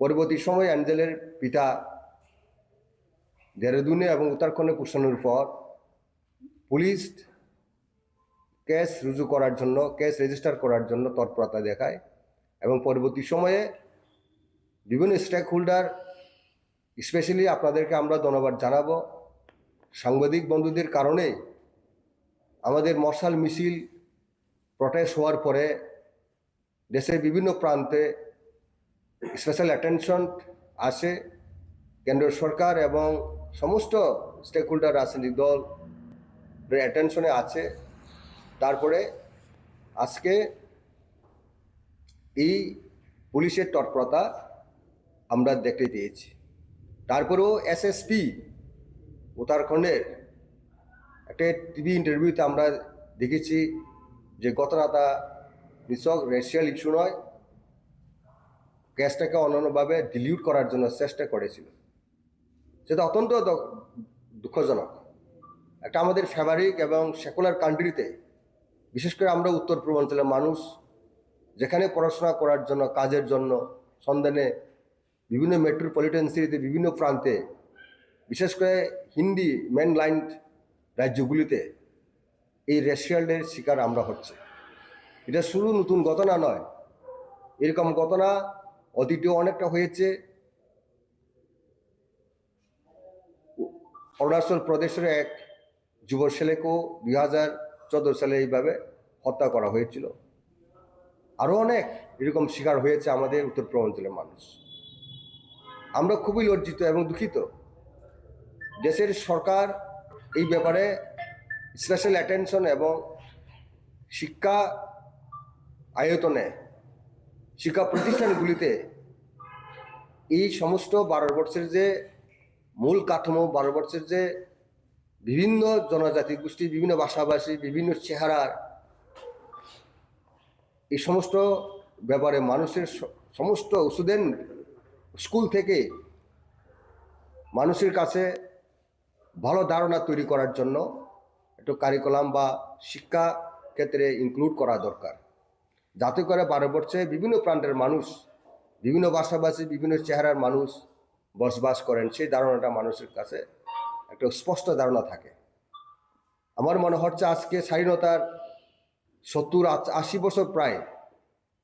পরবর্তী সময়ে অ্যাঞ্জেলের পিতা দেহরাদুনে এবং উত্তরাখণ্ডে পৌঁছানোর পর পুলিশ কেস রুজু করার জন্য কেস রেজিস্টার করার জন্য তৎপরতা দেখায় এবং পরবর্তী সময়ে বিভিন্ন স্টেক হোল্ডার স্পেশালি আপনাদেরকে আমরা ধন্যবাদ জানাবো সাংবাদিক বন্ধুদের কারণে আমাদের মশাল মিছিল প্রটেস্ট হওয়ার পরে দেশের বিভিন্ন প্রান্তে স্পেশাল অ্যাটেনশন আসে কেন্দ্র সরকার এবং সমস্ত স্টেক হোল্ডার রাজনৈতিক দল অ্যাটেনশনে আছে তারপরে আজকে এই পুলিশের তৎপরতা আমরা দেখতে পেয়েছি তারপরেও এসএসপি উত্তরাখণ্ডের একটা টিভি ইন্টারভিউতে আমরা দেখেছি যে ঘটনাটা নিছক রেশিয়াল ইস্যু নয় কেসটাকে অন্যান্যভাবে ডিলিউট করার জন্য চেষ্টা করেছিল সেটা অত্যন্ত দুঃখজনক একটা আমাদের ফেভারিক এবং সেকুলার কান্ট্রিতে বিশেষ করে আমরা উত্তর পূর্বাঞ্চলের মানুষ যেখানে পড়াশোনা করার জন্য কাজের জন্য সন্ধানে বিভিন্ন মেট্রোপলিটন সিটিতে বিভিন্ন প্রান্তে বিশেষ করে হিন্দি মেনলাইন রাজ্যগুলিতে এই রেশিয়ালের শিকার আমরা হচ্ছে এটা শুধু নতুন ঘটনা নয় এরকম ঘটনা অতীতেও অনেকটা হয়েছে অরুণাচল প্রদেশের এক যুব ছেলেকেও 2014 সালে এইভাবে হত্যা করা হয়েছিল আরও অনেক এরকম শিকার হয়েছে আমাদের উত্তর পূর্বাঞ্চলের মানুষ আমরা খুবই লজ্জিত এবং দুঃখিত দেশের সরকার এই ব্যাপারে স্পেশাল অ্যাটেনশন এবং শিক্ষা আয়তনে শিক্ষা প্রতিষ্ঠানগুলিতে এই সমস্ত 12 বছরের যে মূল কাঠামো 12 বছর যে বিভিন্ন জনজাতি গোষ্ঠী, বিভিন্ন ভাষাভাষী, বিভিন্ন চেহারার এই সমস্ত ব্যাপারে মানুষের সমস্ত স্টুডেন্ট স্কুল থেকে মানুষের কাছে ভালো ধারণা তৈরি করার জন্য একটু কারিকুলাম বা শিক্ষা ক্ষেত্রে ইনক্লুড করা দরকার, যাতে করে 12 বছরে বিভিন্ন প্রান্তের মানুষ, বিভিন্ন ভাষাভাষী, বিভিন্ন চেহারার মানুষ বসবাস করেন, সেই ধারণাটা মানুষের কাছে একটা স্পষ্ট ধারণা থাকে। আমার মনে হচ্ছে আজকে স্বাধীনতার 70-80 বছর প্রায়,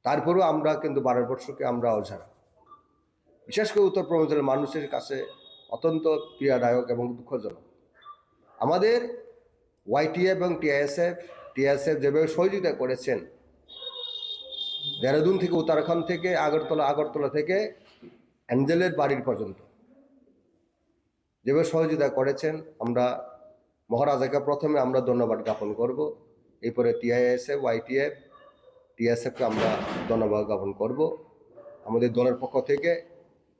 তারপরেও আমরা কিন্তু 12 বছরকে আমরা অজানা। বিশেষ করে উত্তর পূর্বাঞ্চলের মানুষের কাছে অত্যন্ত পীড়াদায়ক এবং দুঃখজনক। আমাদের YTA এবং TISF যেভাবে সহযোগিতা করেছেন, দেহরাদুন থেকে, উত্তরাখণ্ড থেকে, আগরতলা থেকে অ্যাঞ্জেলের বাড়ির পর্যন্ত যেভাবে সহযোগিতা করেছেন, আমরা মহারাজাকে প্রথমে আমরা ধন্যবাদ জ্ঞাপন করব, এরপরে TISF, YTF, TSFকে আমরা ধন্যবাদ জ্ঞাপন করব। আমাদের দলের পক্ষ থেকে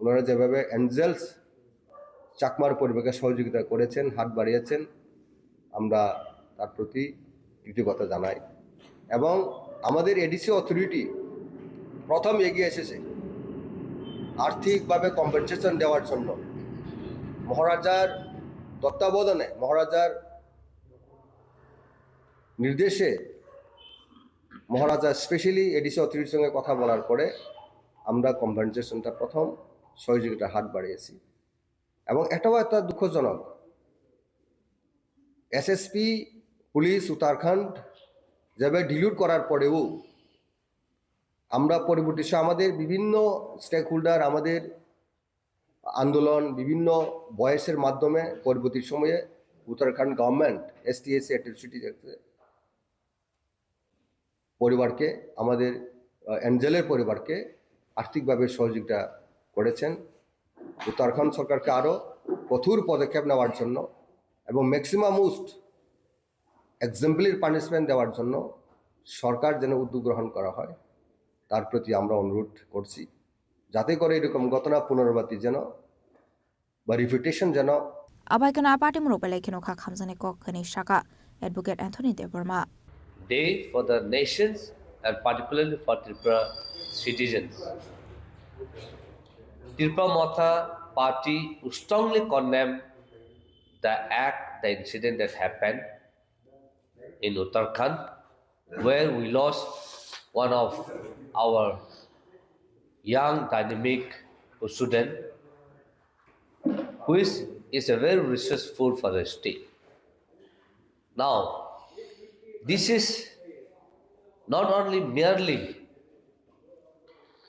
ওনারা যেভাবে অ্যাঞ্জেলস চাকমার পরিবারকে সহযোগিতা করেছেন, হাত বাড়িয়েছেন, আমরা তার প্রতি কৃতজ্ঞতা জানাই। এবং আমাদের এডিসি অথরিটি প্রথম এগিয়ে এসেছে আর্থিকভাবে কম্পেনসেশন দেওয়ার জন্য। মহারাজার তত্ত্বাবধানে, মহারাজার নির্দেশে মহারাজা স্পেশালি এডিসি অথরিটির সঙ্গে কথা বলার পরে আমরা কম্পেনসেশনটা প্রথম সহযোগিতার হাত বাড়িয়েছি। এবং এটাও একটা দুঃখজনক, SSP পুলিশ উত্তরাখণ্ড যেভাবে ডিলিউট করার পরেও আমরা পরবর্তী আমাদের বিভিন্ন স্টেক হোল্ডার, আমাদের আন্দোলন, বিভিন্ন বয়সের মাধ্যমে পরবর্তী সময়ে উত্তরাখণ্ড গভর্নমেন্ট STAC অ্যাট্রসিটি পরিবারকে, আমাদের অ্যাঞ্জেলের পরিবারকে আর্থিকভাবে সহযোগিতা করেছেন। উত্তরাখণ্ড সরকারকে আরও কঠোর পদক্ষেপ নেওয়ার জন্য এবং ম্যাক্সিমাম মোস্ট এক্সাম্পলারি পানিশমেন্ট দেওয়ার জন্য সরকার যেন উদ্যোগ গ্রহণ করা হয়, তার প্রতি আমরা অনুরোধ করছি, যাতে করে এরকম ঘটনা পুনরাবৃত্তি যেন বা রিপিটেশন যেন। আবাইকনা পার্টি মুরুবেলাই কিনোখা খামজানে কখনি শাখা advocate Anthony Debbarma. Day for the nations and particularly for Tripura citizens. Tripura Motha party strongly condemn the incident that happened in Uttarakhand, where we lost one of our young dynamic student, which is a very resourceful for the state. Now, this is not only merely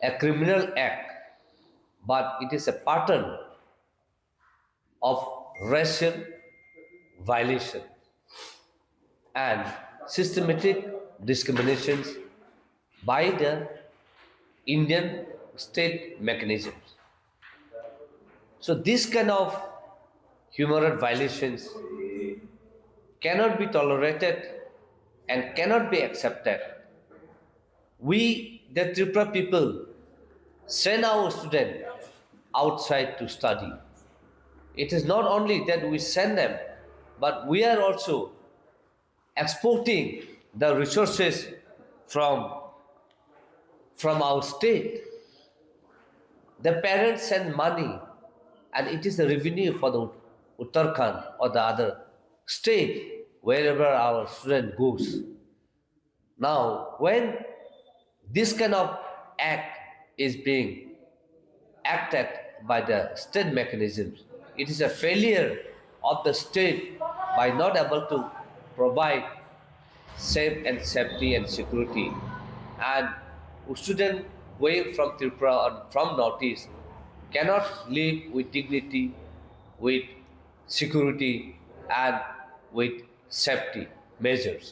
a criminal act, but it is a pattern of racial violation and systematic discriminations by the Indian state mechanisms. So this kind of human rights violations cannot be tolerated and cannot be accepted. We, the Tripura people, send our students outside to study. It is not only that we send them, but we are also exporting the resources from our state. The parents send money, and it is the revenue for the Uttarakhand or the other state wherever our student goes. Now, when this kind of act is being acted by the state mechanisms, it is a failure of the state by not able to provide safe and safety and security. And students going from Tripura or from Northeast cannot live with dignity, with security, and with safety measures.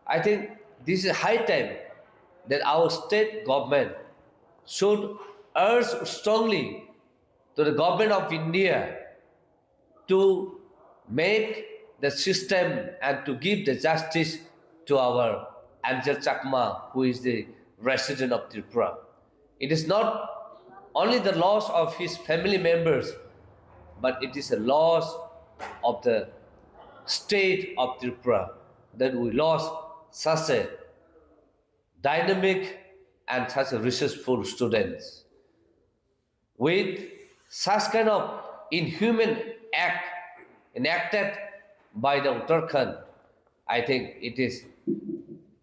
I think this is high time that our state government should urge strongly to the government of India to make the system and to give the justice to our Angel Chakma, who is the resident of Tripura. It is not only the loss of his family members, but it is a loss of the state of Tripura that we lost such a dynamic and such a resourceful students. With such kind of inhuman act enacted by the Uttarakhand, I think it is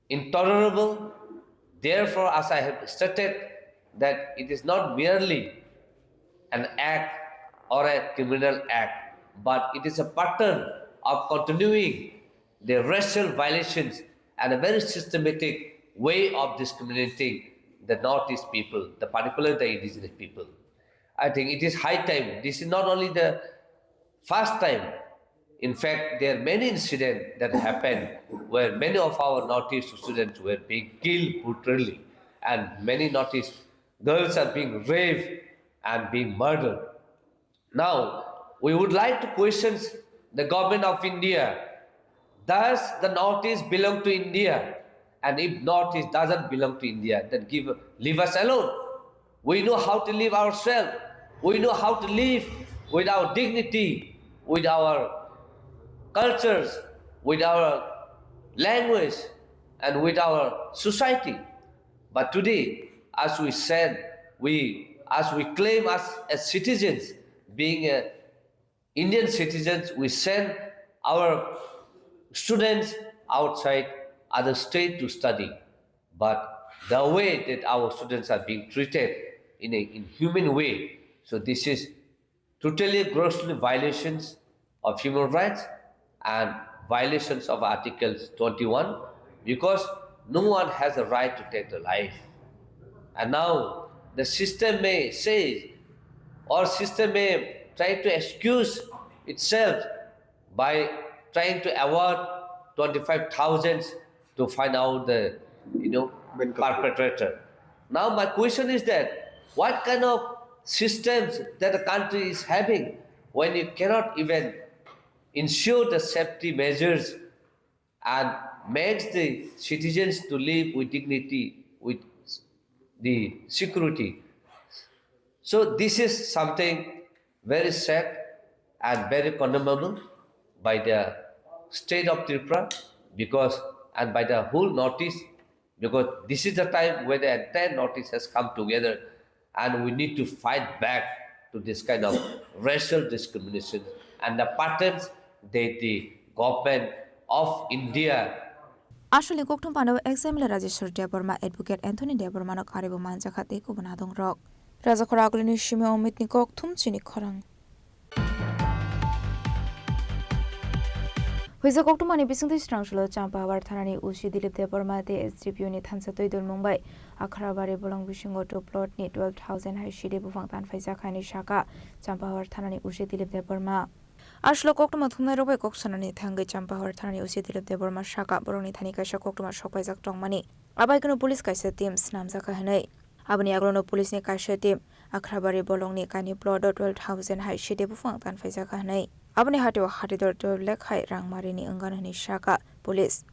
intolerable. Therefore, as I have stated, that it is not merely an act or a criminal act, but it is a pattern of continuing the racial violations and a very systematic way of discriminating the Northeast people, particularly the indigenous people. I think it is high time. This is not only the first time. In fact, there are many incidents that happened where many of our Northeast students were being killed brutally, and many Northeast girls are being raped and being murdered. Now, we would like to question the government of India. Does the Northeast belong to India? And if Northeast doesn't belong to India, then leave us alone. We know how to live ourselves. We know how to live with our dignity, with our cultures, with our language, and with our society. But today, as we said, as we claim as citizens, being Indian citizens, we send our students outside other state to study. But the way that our students are being treated in an inhuman way, so this is totally grossly violations of human rights and violations of Articles 21, because no one has a right to take the life. And now the system may say, or system may try to excuse itself by trying to award 25,000 to find out the perpetrator. Now my question is that what kind of systems that the country is having when you cannot even ensure the safety measures and makes the citizens to live with dignity, with the security. So this is something very sad and very condemnable by the state of Tripura, and by the whole Northeast, because this is the time where the entire Northeast has come together, and we need to fight back to this kind of racial discrimination and the patterns that the government of India. Ashley Koktum Pano examiner Rajesh Deborma advocate Anthony Deborma Karibu Manjakate Kubunadong Rock. Raja Korakulini Shimi Omitni Koktum Chini Khorang. Huisa Koktumani Bisung Strangelo Champa Vartharani Ushi Dilip Deborma de SGPU ni Thansatoi Dul Mumbai Akhrabari Bolong Bishingo to plot ni 12,000 Hai Shide Bufangtan Faisa Khani Shaka Champa Vartharani Ushi Dilip Deborma Ashlo Koktuma Thumna Robe Koksanani Thangai Champa Vartharani Ushi Dilip Deborma Shaka Boroni Thani Kaisha Koktuma Shokpaizak Tongmani Abaikono Police Kaisa Team Snamzaka Hanai Abani Agrono Police ni Kaisha Team Akhrabari Bolong ni Kani plot 12,000 Hai Shide Bufangtan Faisa Hanai Abani Hatio Hatidor to Lekhai Rangmarini Unganani Shaka Police.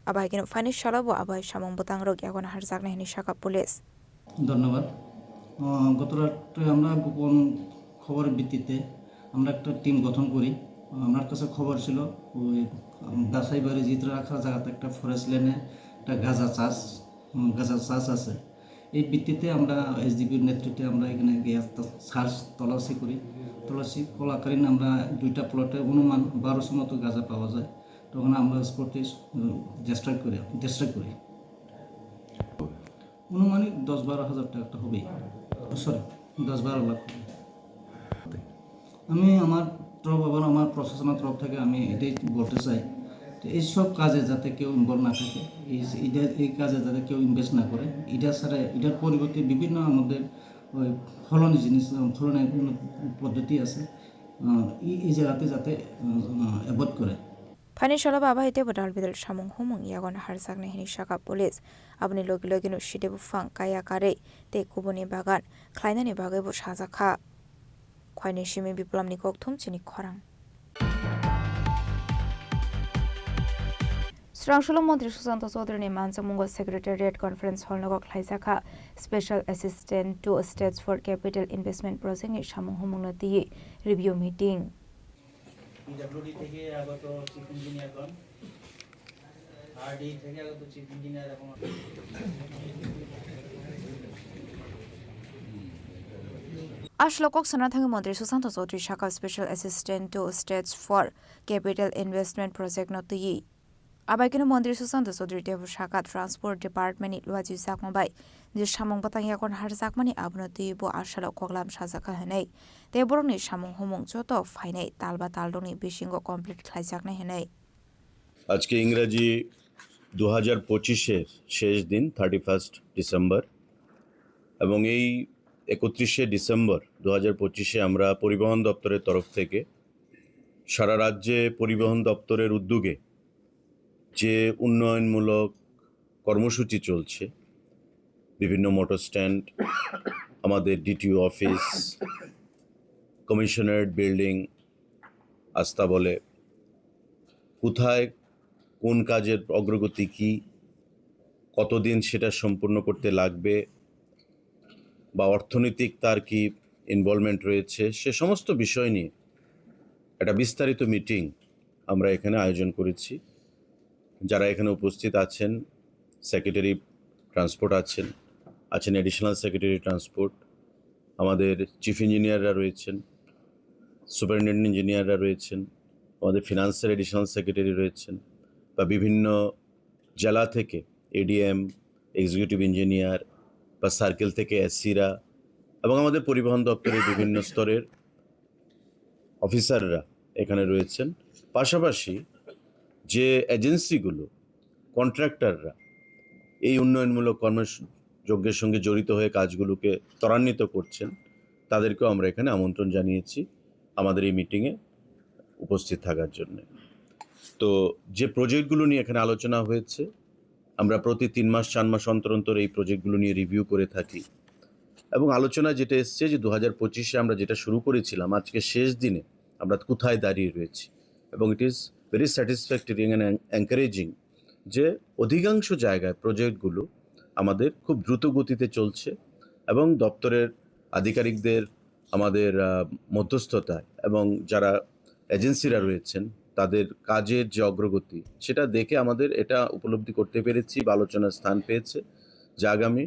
Abaikino Finish Shalabo Abai Shamong Botangro Yagon Harzakni Shaka Police. ধন্যবাদ গত রাতে আমরা গোপন খবরের ভিত্তিতে আমরা একটা team গঠন করি আমার কাছে খবর ছিল ওই গাছাইবাড়ি জিতরা রাখা জায়গাতে একটা ফরেস্ট ল্যান্ডে একটা গাঁজা চাষ আছে এই ভিত্তিতে আমরা এসডিপির নেতৃত্বে আমরা এখানে গিয়ে সার্চ তল্লাশি করি তল্লাশি চলাকালীন আমরা দুইটা প্লটে অনুমান 1200 মতো গাঁজা পাওয়া যায় তখন আমরা স্পটে ডিস্ট্রাক্ট করি অনুমানিক 10-12 হাজার টাকা হবে সরি 10-12 লাখ আমি আমার প্রশাসনের তরফ থেকে আমি এটাই বলতে চাই যে এইসব কাজে যাতে কেউ ইনভলভ না থাকে এই কাজে যাতে কেউ ইনভেস্ট না করে এটার পরিবর্তে বিভিন্ন আমাদের ওই ফলনের পদ্ধতি আছে এই জায়গাতে যাতে অ্যাভয়েড করে Pani Shalaba Abahite Badal Bidal Shamong Homong Yagon Harzakne Hini Shaka Police Abni Logilogino Shidebu Fang Kaya Kare Te Kubuni Bagan Kleinani Bagabu Shazaka Kwani Shimi Biplamni Koktum Chini Khorang Srangsholo Mantri Susanto Chaudhary Mansamungo Secretariat Conference Hall Nagok Laisakha Special Assistant to States for Capital Investment Project ni Samung Humungati Review Meeting. PWD থেকে আগত chief ইঞ্জিনিয়ারগণ RD থেকে আগত chief engineer এবং Ashlokok Sanathang Mantri Susanto Chaudhary Shaka Special Assistant to States for Capital Investment Project Noti Abaikino Mantri Susanto Chaudhary Devu Shaka Transport Department Luaji Sakmabai যে সামং বাতাং এখন হার জাকমানি আবনতি বো আশাল কগলাম সাজাকা হনাই তেবরনি সামং হুমং যত ফাইনাই তালবা তালদনি বিশিঙ্গ complete খাইজাকনাই হনাই আজকে ইংরেজি 2025-এর শেষ দিন 31 ডিসেম্বর এবং এই 31শে ডিসেম্বর 2025-এ আমরা পরিবহন দপ্তরের তরফ থেকে সারা রাজ্যে পরিবহন দপ্তরের উদ্যোগে যে উন্নয়নমূলক কর্মসূচি চলছে বিভিন্ন মোটর স্ট্যান্ড আমাদের ডিটিও অফিস কমিশনারেট বিল্ডিং আস্থা বলে কোথায় কোন কাজের অগ্রগতি কি কতদিন সেটা সম্পূর্ণ করতে লাগবে বা অর্থনৈতিক তার কি ইনভলভমেন্ট রয়েছে সে সমস্ত বিষয় নিয়ে একটা বিস্তারিত মিটিং আমরা এখানে আয়োজন করেছি যারা এখানে উপস্থিত আছেন সেক্রেটারি ট্রান্সপোর্ট আছেন অ্যাডিশনাল সেক্রেটারি ট্রান্সপোর্ট আমাদের চিফ ইঞ্জিনিয়াররা রয়েছেন সুপারিনটেন্ডেন্ট ইঞ্জিনিয়াররা রয়েছেন আমাদের ফিনান্সের অ্যাডিশনাল সেক্রেটারি রয়েছেন বা বিভিন্ন জেলা থেকে এডিএম এক্সিকিউটিভ ইঞ্জিনিয়ার বা সার্কেল থেকে এসসিরা এবং আমাদের পরিবহন দপ্তরের বিভিন্ন স্তরের অফিসাররা এখানে রয়েছেন পাশাপাশি যে এজেন্সিগুলো কন্ট্রাক্টররা এই উন্নয়নমূলক কর্মযজ্ঞের সঙ্গে জড়িত হয়ে কাজগুলোকে ত্বরান্বিত করছেন তাদেরকেও আমরা এখানে আমন্ত্রণ জানিয়েছি আমাদের এই মিটিংয়ে উপস্থিত থাকার জন্য তো যে প্রজেক্টগুলো নিয়ে এখানে আলোচনা হয়েছে আমরা প্রতি 3 মাস 4 মাস অন্তর অন্তর এই প্রজেক্টগুলো নিয়ে রিভিউ করে থাকি এবং আলোচনা যেটা এসছে যে 2025-এ আমরা যেটা শুরু করেছিলাম আজকে শেষ দিনে আমরা কোথায় দাঁড়িয়ে রয়েছি এবং it is very satisfactory and encouraging যে অধিকাংশ জায়গায় প্রজেক্টগুলো আমাদের খুব দ্রুত গতিতে চলছে এবং দপ্তরের আধিকারিকদের আমাদের মধ্যস্থতায় এবং যারা এজেন্সিরা রয়েছেন তাদের কাজের যে অগ্রগতি সেটা দেখে আমাদের এটা উপলব্ধি করতে পেরেছি বা আলোচনার স্থান পেয়েছে যে আগামী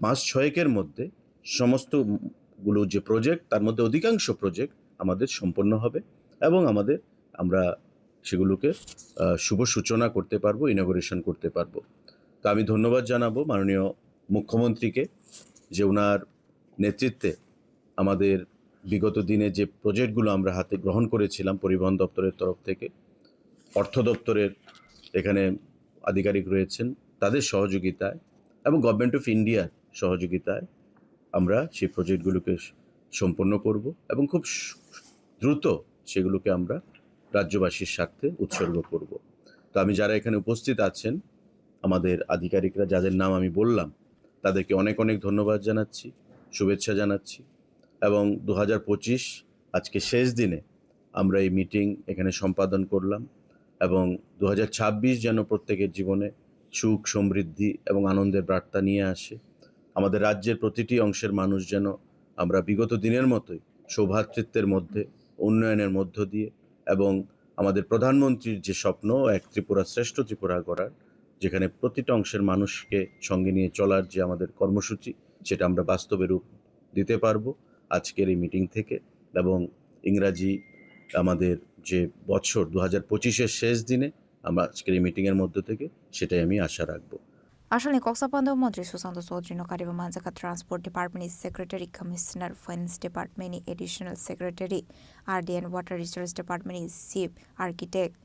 5-6 মধ্যে সমস্তগুলো যে প্রজেক্ট তার মধ্যে অধিকাংশ প্রজেক্ট আমাদের সম্পন্ন হবে এবং আমরা সেগুলোকে শুভ সূচনা করতে পারবো ইনগরেশন করতে পারবো তো আমি ধন্যবাদ জানাবো মাননীয় মুখ্যমন্ত্রীকে যে ওনার নেতৃত্বে আমাদের বিগত দিনে যে প্রজেক্টগুলো আমরা হাতে গ্রহণ করেছিলাম পরিবহন দপ্তরের তরফ থেকে অর্থ দপ্তরের এখানে আধিকারিক রয়েছেন তাদের সহযোগিতায় এবং গভর্নমেন্ট অফ ইন্ডিয়ার সহযোগিতায় আমরা সেই প্রজেক্টগুলোকে সম্পন্ন করব এবং খুব দ্রুত সেগুলোকে আমরা রাজ্যবাসীর স্বার্থে উৎসর্গ করব তো আমি যারা এখানে উপস্থিত আছেন আমাদের আধিকারিকরা যাদের নাম আমি বললাম তাদেরকে অনেক অনেক ধন্যবাদ জানাচ্ছি শুভেচ্ছা জানাচ্ছি এবং 2025 আজকে শেষ দিনে আমরা এই মিটিং এখানে সম্পাদন করলাম এবং 2026 যেন প্রত্যেকের জীবনে সুখ সমৃদ্ধি এবং আনন্দের বার্তা নিয়ে আসে আমাদের রাজ্যের প্রতিটি অংশের মানুষ যেন আমরা বিগত দিনের মতোই সৌভ্রাতৃত্বের মধ্যে উন্নয়নের মধ্য দিয়ে এবং আমাদের প্রধানমন্ত্রীর যে স্বপ্ন এক ত্রিপুরা শ্রেষ্ঠ ত্রিপুরা গড়ার যেখানে প্রতিটা অংশের মানুষকে সঙ্গে নিয়ে চলার যে আমাদের কর্মসূচি সেটা আমরা বাস্তবে রূপ দিতে পারবো আজকের এই মিটিং থেকে এবং ইংরাজি আমাদের যে বছর 2025-এর শেষ দিনে আমরা আজকের এই মিটিংয়ের মধ্য থেকে সেটাই আমি আশা রাখবো Ashalni Koksapando Mantri Susanto Chaudhary no Kariba Manjaka Transport Department Secretary Commissioner Finance Department Additional Secretary RD and Water Resource Department Chief Architect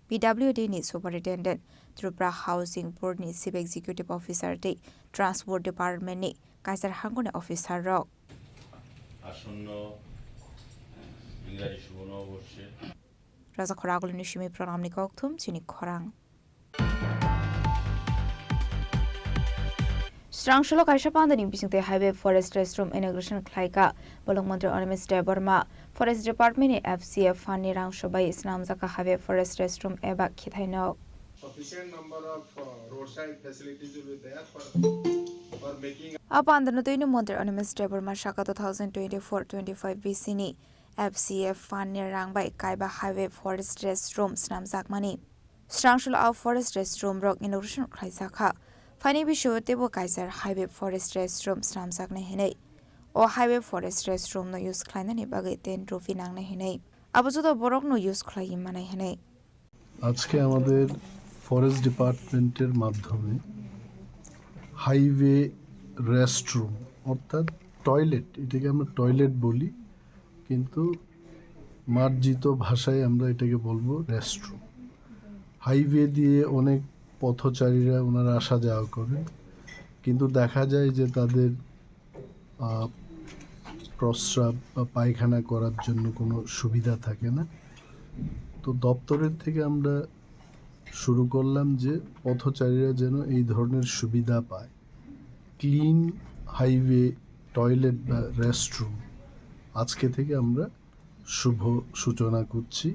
PWD ni Superintendent Tripura Housing Board ni Chief Executive Officer de Transport Department ni Kaisar Hangone Officer Rock আসন্ন ইংরেজি শুভ নববর্ষে Raza Khoragul ni Shimi Program ni Kokthum Chini Khorang Srangsholo Kaishapanda ni Bisingte Highway Forest Restroom Inauguration Klaika Bolong Mantri Ornamis Deborma Forest Department ni FCF Fani Rangshobai Islam Zaka Highway Forest Restroom Eba Kithaino sufficient number of roadside facilities will be there for making. Apandano Tino Monter Animus Trevor Mashaka 2024-25 BCNI FCF Fan Nirang by Kaiba Highway Forest Restroom Snam Zakmani. Strangshul of Forest Restroom Rock in Ocean Kraisaka. Fani Bisho Tebo Kaiser Highway Forest Restroom Snam Zakne Hene. Or Highway Forest Restroom no use Kleinani Bagate and Trophy Nang Hene. Abuzo Borok no use Klaimana Hene. আজকে আমাদের forest ডিপার্টমেন্টের মাধ্যমে highway restroom অর্থাৎ toilet, এটাকে আমরা toilet বলি কিন্তু মার্জিত ভাষায় আমরা এটাকে বলবো রেস্টরুম। হাইওয়ে দিয়ে অনেক পথচারীরা ওনারা আসা যাওয়া করেন, কিন্তু দেখা যায় যে তাদের প্রস্রাব বা পায়খানা করার জন্য কোনো সুবিধা থাকে না। তো দপ্তরের থেকে আমরা শুরু করলাম যে পথচারীরা যেন এই ধরনের সুবিধা পায়। ক্লিন হাইওয়ে টয়লেট বা রেস্টরুম আজকে থেকে আমরা শুভ সূচনা করছি,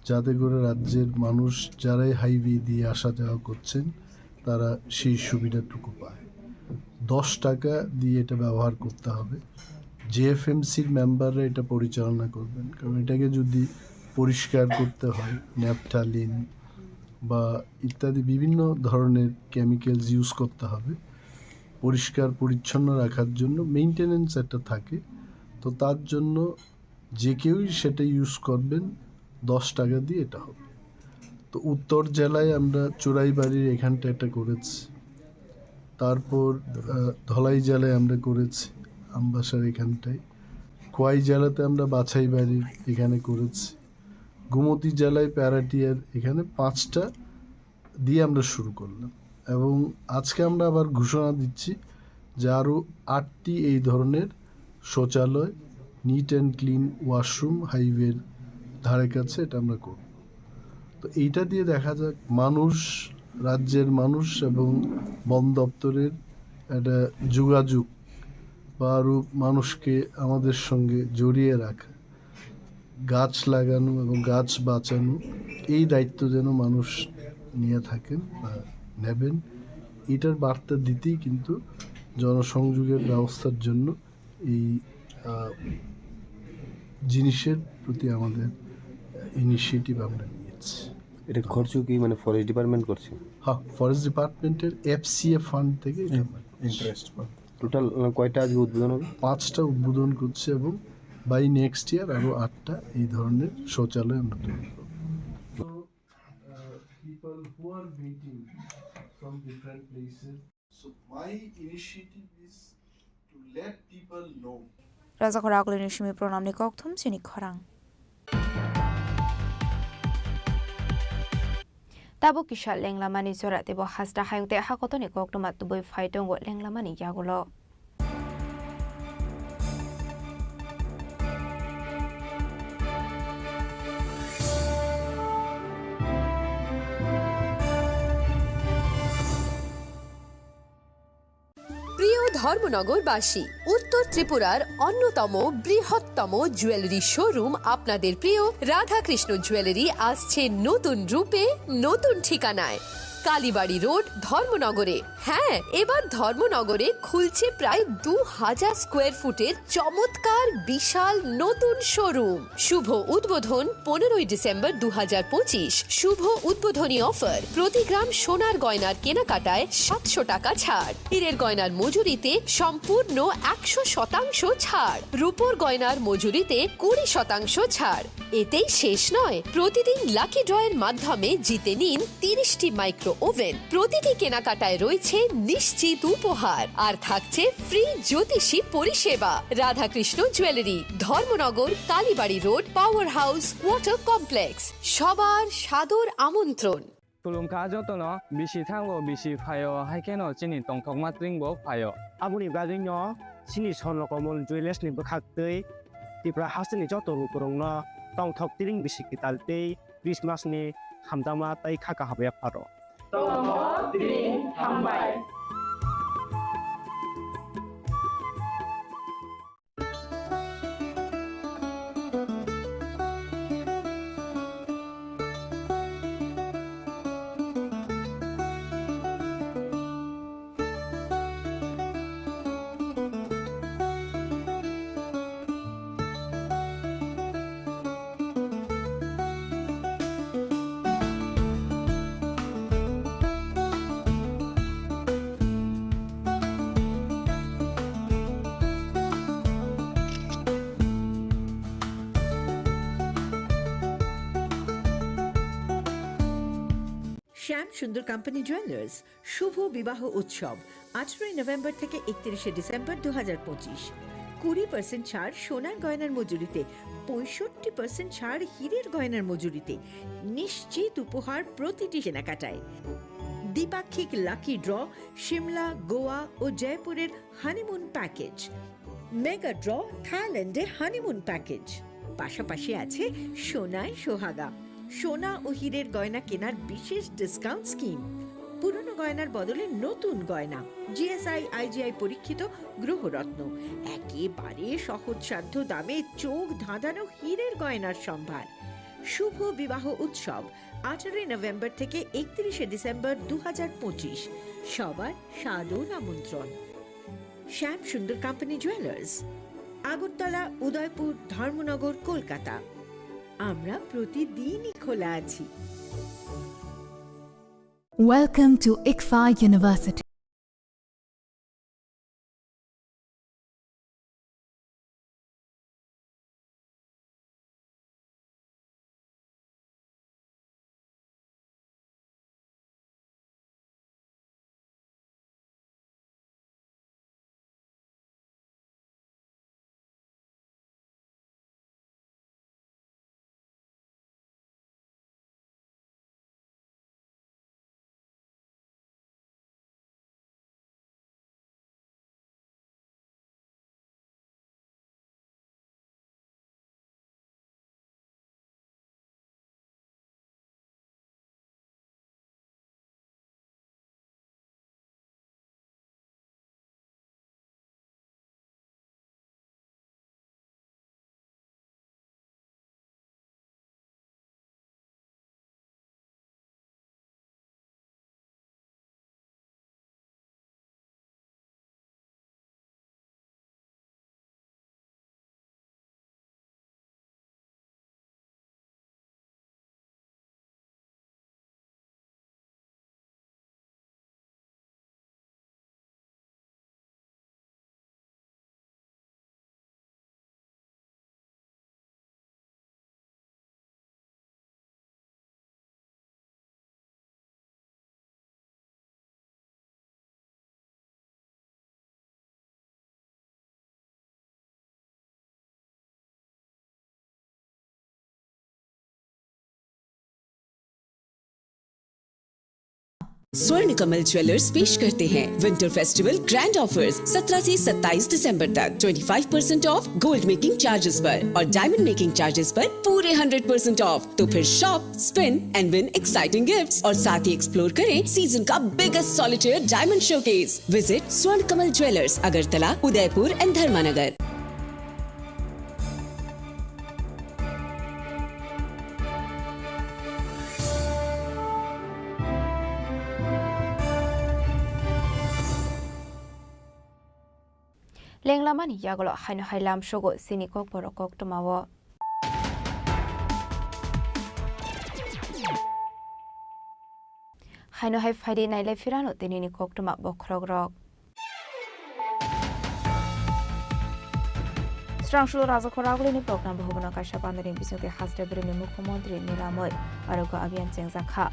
যাতে করে রাজ্যের মানুষ যারাই হাইওয়ে দিয়ে আসা যাওয়া করছেন তারা সেই সুবিধাটুকু পায়। 10 টাকা দিয়ে এটা ব্যবহার করতে হবে। জেএফএমসির মেম্বাররা এটা পরিচালনা করবেন, কারণ এটাকে যদি পরিষ্কার করতে হয় ন্যাপথালিন বা ইত্যাদি বিভিন্ন ধরনের কেমিক্যালস ইউজ করতে হবে। পরিষ্কার পরিচ্ছন্ন রাখার জন্য মেইনটেনেন্স একটা থাকে, তো তার জন্য যে কেউই সেটা ইউজ করবেন 10 টাকা দিয়ে এটা হবে। তো উত্তর জেলায় আমরা চোরাইবাড়ির এখানটা একটা করেছি, তারপর ধলাই জেলায় আমরা করেছি আমবাসার এখানটায়, খোয়াই জেলাতে আমরা বাছাইবাড়ির এখানে করেছি, গোমতী জেলায় প্যারাটিয়ার এখানে 5টা দিয়ে আমরা শুরু করলাম। এবং আজকে আমরা আবার ঘোষণা দিচ্ছি যে আরও 8টি এই ধরনের শৌচালয়, নিট অ্যান্ড ক্লিন ওয়াশরুম হাইওয়ের ধারে কাছে এটা আমরা করব। তো এইটা দিয়ে দেখা যাক মানুষ, রাজ্যের মানুষ এবং বন দপ্তরের একটা যোগাযোগ বা আরও মানুষকে আমাদের সঙ্গে জড়িয়ে রাখা, গাছ লাগানো এবং গাছ বাঁচানো, এই দায়িত্ব যেন মানুষ নিয়ে থাকেন বা নেবেন, এটার বার্তা দিতেই কিন্তু জনসংযোগের ব্যবস্থার জন্য এই জিনিসের প্রতি আমাদের ইনিশিয়েটিভ আমরা নিয়েছি। এটা খরচ কি মানে ফরেস্ট ডিপার্টমেন্ট করছে? হ্যাঁ, ফরেস্ট ডিপার্টমেন্টের এফসিএ ফান্ড থেকে ইন্টারেস্ট পাবে। টোটাল কয়টা আজকে উদ্বোধন হবে? 5টা উদ্বোধন করছে এবং বাই নেক্সট ইয়ার আরও 8টা এই ধরনের শৌচালয় আমরা তৈরি করব। People who are waiting from different places. So my initiative is to let people know. Raza Khorang Tripura program ni Kokthum Chini Khorang. Tabo Kishal Lenglamani Sora Tebo Hasta Hayute Hakotoni Koktomat to boy fight on what Lenglamani Yagulo. প্রিয় ধর্মনগরবাসী, উত্তর ত্রিপুরার অন্যতম বৃহত্তম jewellery showroom আপনাদের প্রিয় Radhakrishna jewellery আসছে নতুন রূপে, নতুন ঠিকানায়। কালীবাড়ি রোড, ধর্মনগরে। হ্যাঁ, এবার ধর্মনগরে খুলছে প্রায় 2000 স্কোয়ার ফুটের চমৎকার বিশাল নতুন শোরুম। শুভ উদ্বোধন 15 ডিসেম্বর 2025। শুভ উদ্বোধনী অফার, প্রতি গ্রাম সোনার গয়নার কেনাকাটায় 700 টাকা ছাড়, হীরের গয়নার মজুরিতে সম্পূর্ণ 100% ছাড়, রূপোর গয়নার মজুরিতে 20% ছাড়। এতেই শেষ নয়, প্রতিদিন লাকি ড্রয়ের মাধ্যমে জিতে নিন 30টি মাইক্রো ওভেন। প্রতিটি কেনাকাটায় রয়েছে নিশ্চিত উপহার, আর থাকছে ফ্রি জ্যোতিষী পরিষেবা। Radhakrishna jewellery, Dharmanagar, Kalibari road, power house, water complex. সবার সাদর আমন্ত্রণ। Tulung kajo to no bisi thango bisi phayo haikeno chini tongthok matring bo phayo abuni gajing no chini sonlo komol jewelers ni bakhaktei tipra hasni joto rukurong no tongthok tiring bisi kitaltei Christmas ni hamdama tai khaka habe pharo tongthok tiring hambai শ্যাম সুন্দর company jewellers শুভ বিবাহ উৎসব 18 November থেকে 31 December 2025। 20% ছাড় সোনার গয়নার মজুরিতে, 65% ছাড় হীরের গয়নার মজুরিতে, নিশ্চিত উপহার প্রতিটি কেনাকাটায়। দ্বিপাক্ষিক লাকি ড্র, শিমলা, গোয়া ও জয়পুরের হানিমুন প্যাকেজ, মেগা ড্র থাইল্যান্ডে হানিমুন প্যাকেজ। পাশাপাশি আছে সোনায় সোহাগা, সোনা ও হীরের গয়না কেনার বিশেষ ডিসকাউন্ট স্কিম। পুরনো গয়নার বদলে নতুন গয়না, জিএসআই আইজিআই পরীক্ষিত গ্রহরত্ন, একেবারে সহজসাধ্য দামে চোখ ধাঁধানো হীরের গয়নার সম্ভার। শুভ বিবাহ উৎসব 18 নভেম্বর থেকে 31 ডিসেম্বর 2025। সবার সাদর আমন্ত্রণ। শ্যাম সুন্দর কোম্পানি জুয়েলার্স, আগরতলা, উদয়পুর, ধর্মনগর, কলকাতা। আমরা প্রতিদিনই খোলা আছি। Welcome to ICFA University. स्वर्ण कमल ज्वेलर्स पेश करते हैं विंटर फेस्टिवल ग्रैंड ऑफर्स 17 से 27 दिसंबर तक 25% ऑफ गोल्ड मेकिंग चार्जेस पर और डायमंड मेकिंग चार्जेस पर पूरे 100% ऑफ। तो फिर shop, spin and win exciting gifts और साथ ही एक्सप्लोर करें सीजन का biggest solitaire diamond showcase. Visit Swarna Kamal jewellers, Agartala, Udaipur and Dharmanagar. Lenglamani yagolo haino hailam shogo Chini Kokborok tomawo. Haino hai faidi nailai firano tenini koktoma bokrogrok. Strangshul raja khoraguli ni program bhubana kaisha pandari bisute hastre brimi mukhyamantri Niramoy arogo abhiyan chengjakha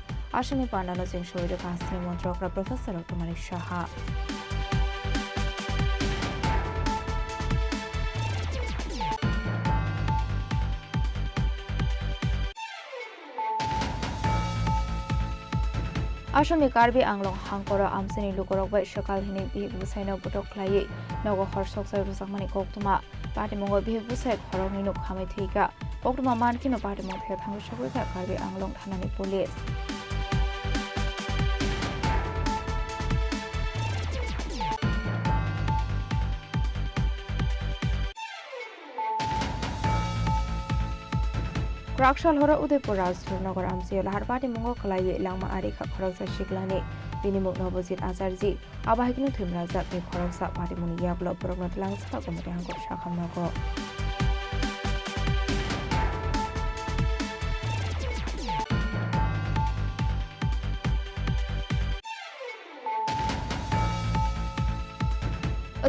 ashami pandano jengshori kasni montrokra Professor Dr. Manik Shaha. Asami Karbi Anglong Hankoro Amseni Lukorok by Shakal Hini Busino Butoklai, Nogo Horsok Samani Koktuma, Patimongo Bihusek, Horonino Kametiga, Oktuma Mankino Patimon Pet Hamushuka, Karbi Anglong Hanani Police. Rakshal Hora Udaipur Nagor Amsi Lahar Party Mungo Kalai Lama Arika Khoroksa Shiklani Binimuk Novozit Azarzi Abahiknu Thimraza Ni Khoroksa Party Munia Block Prognat Langsa Komatihango Shakamago.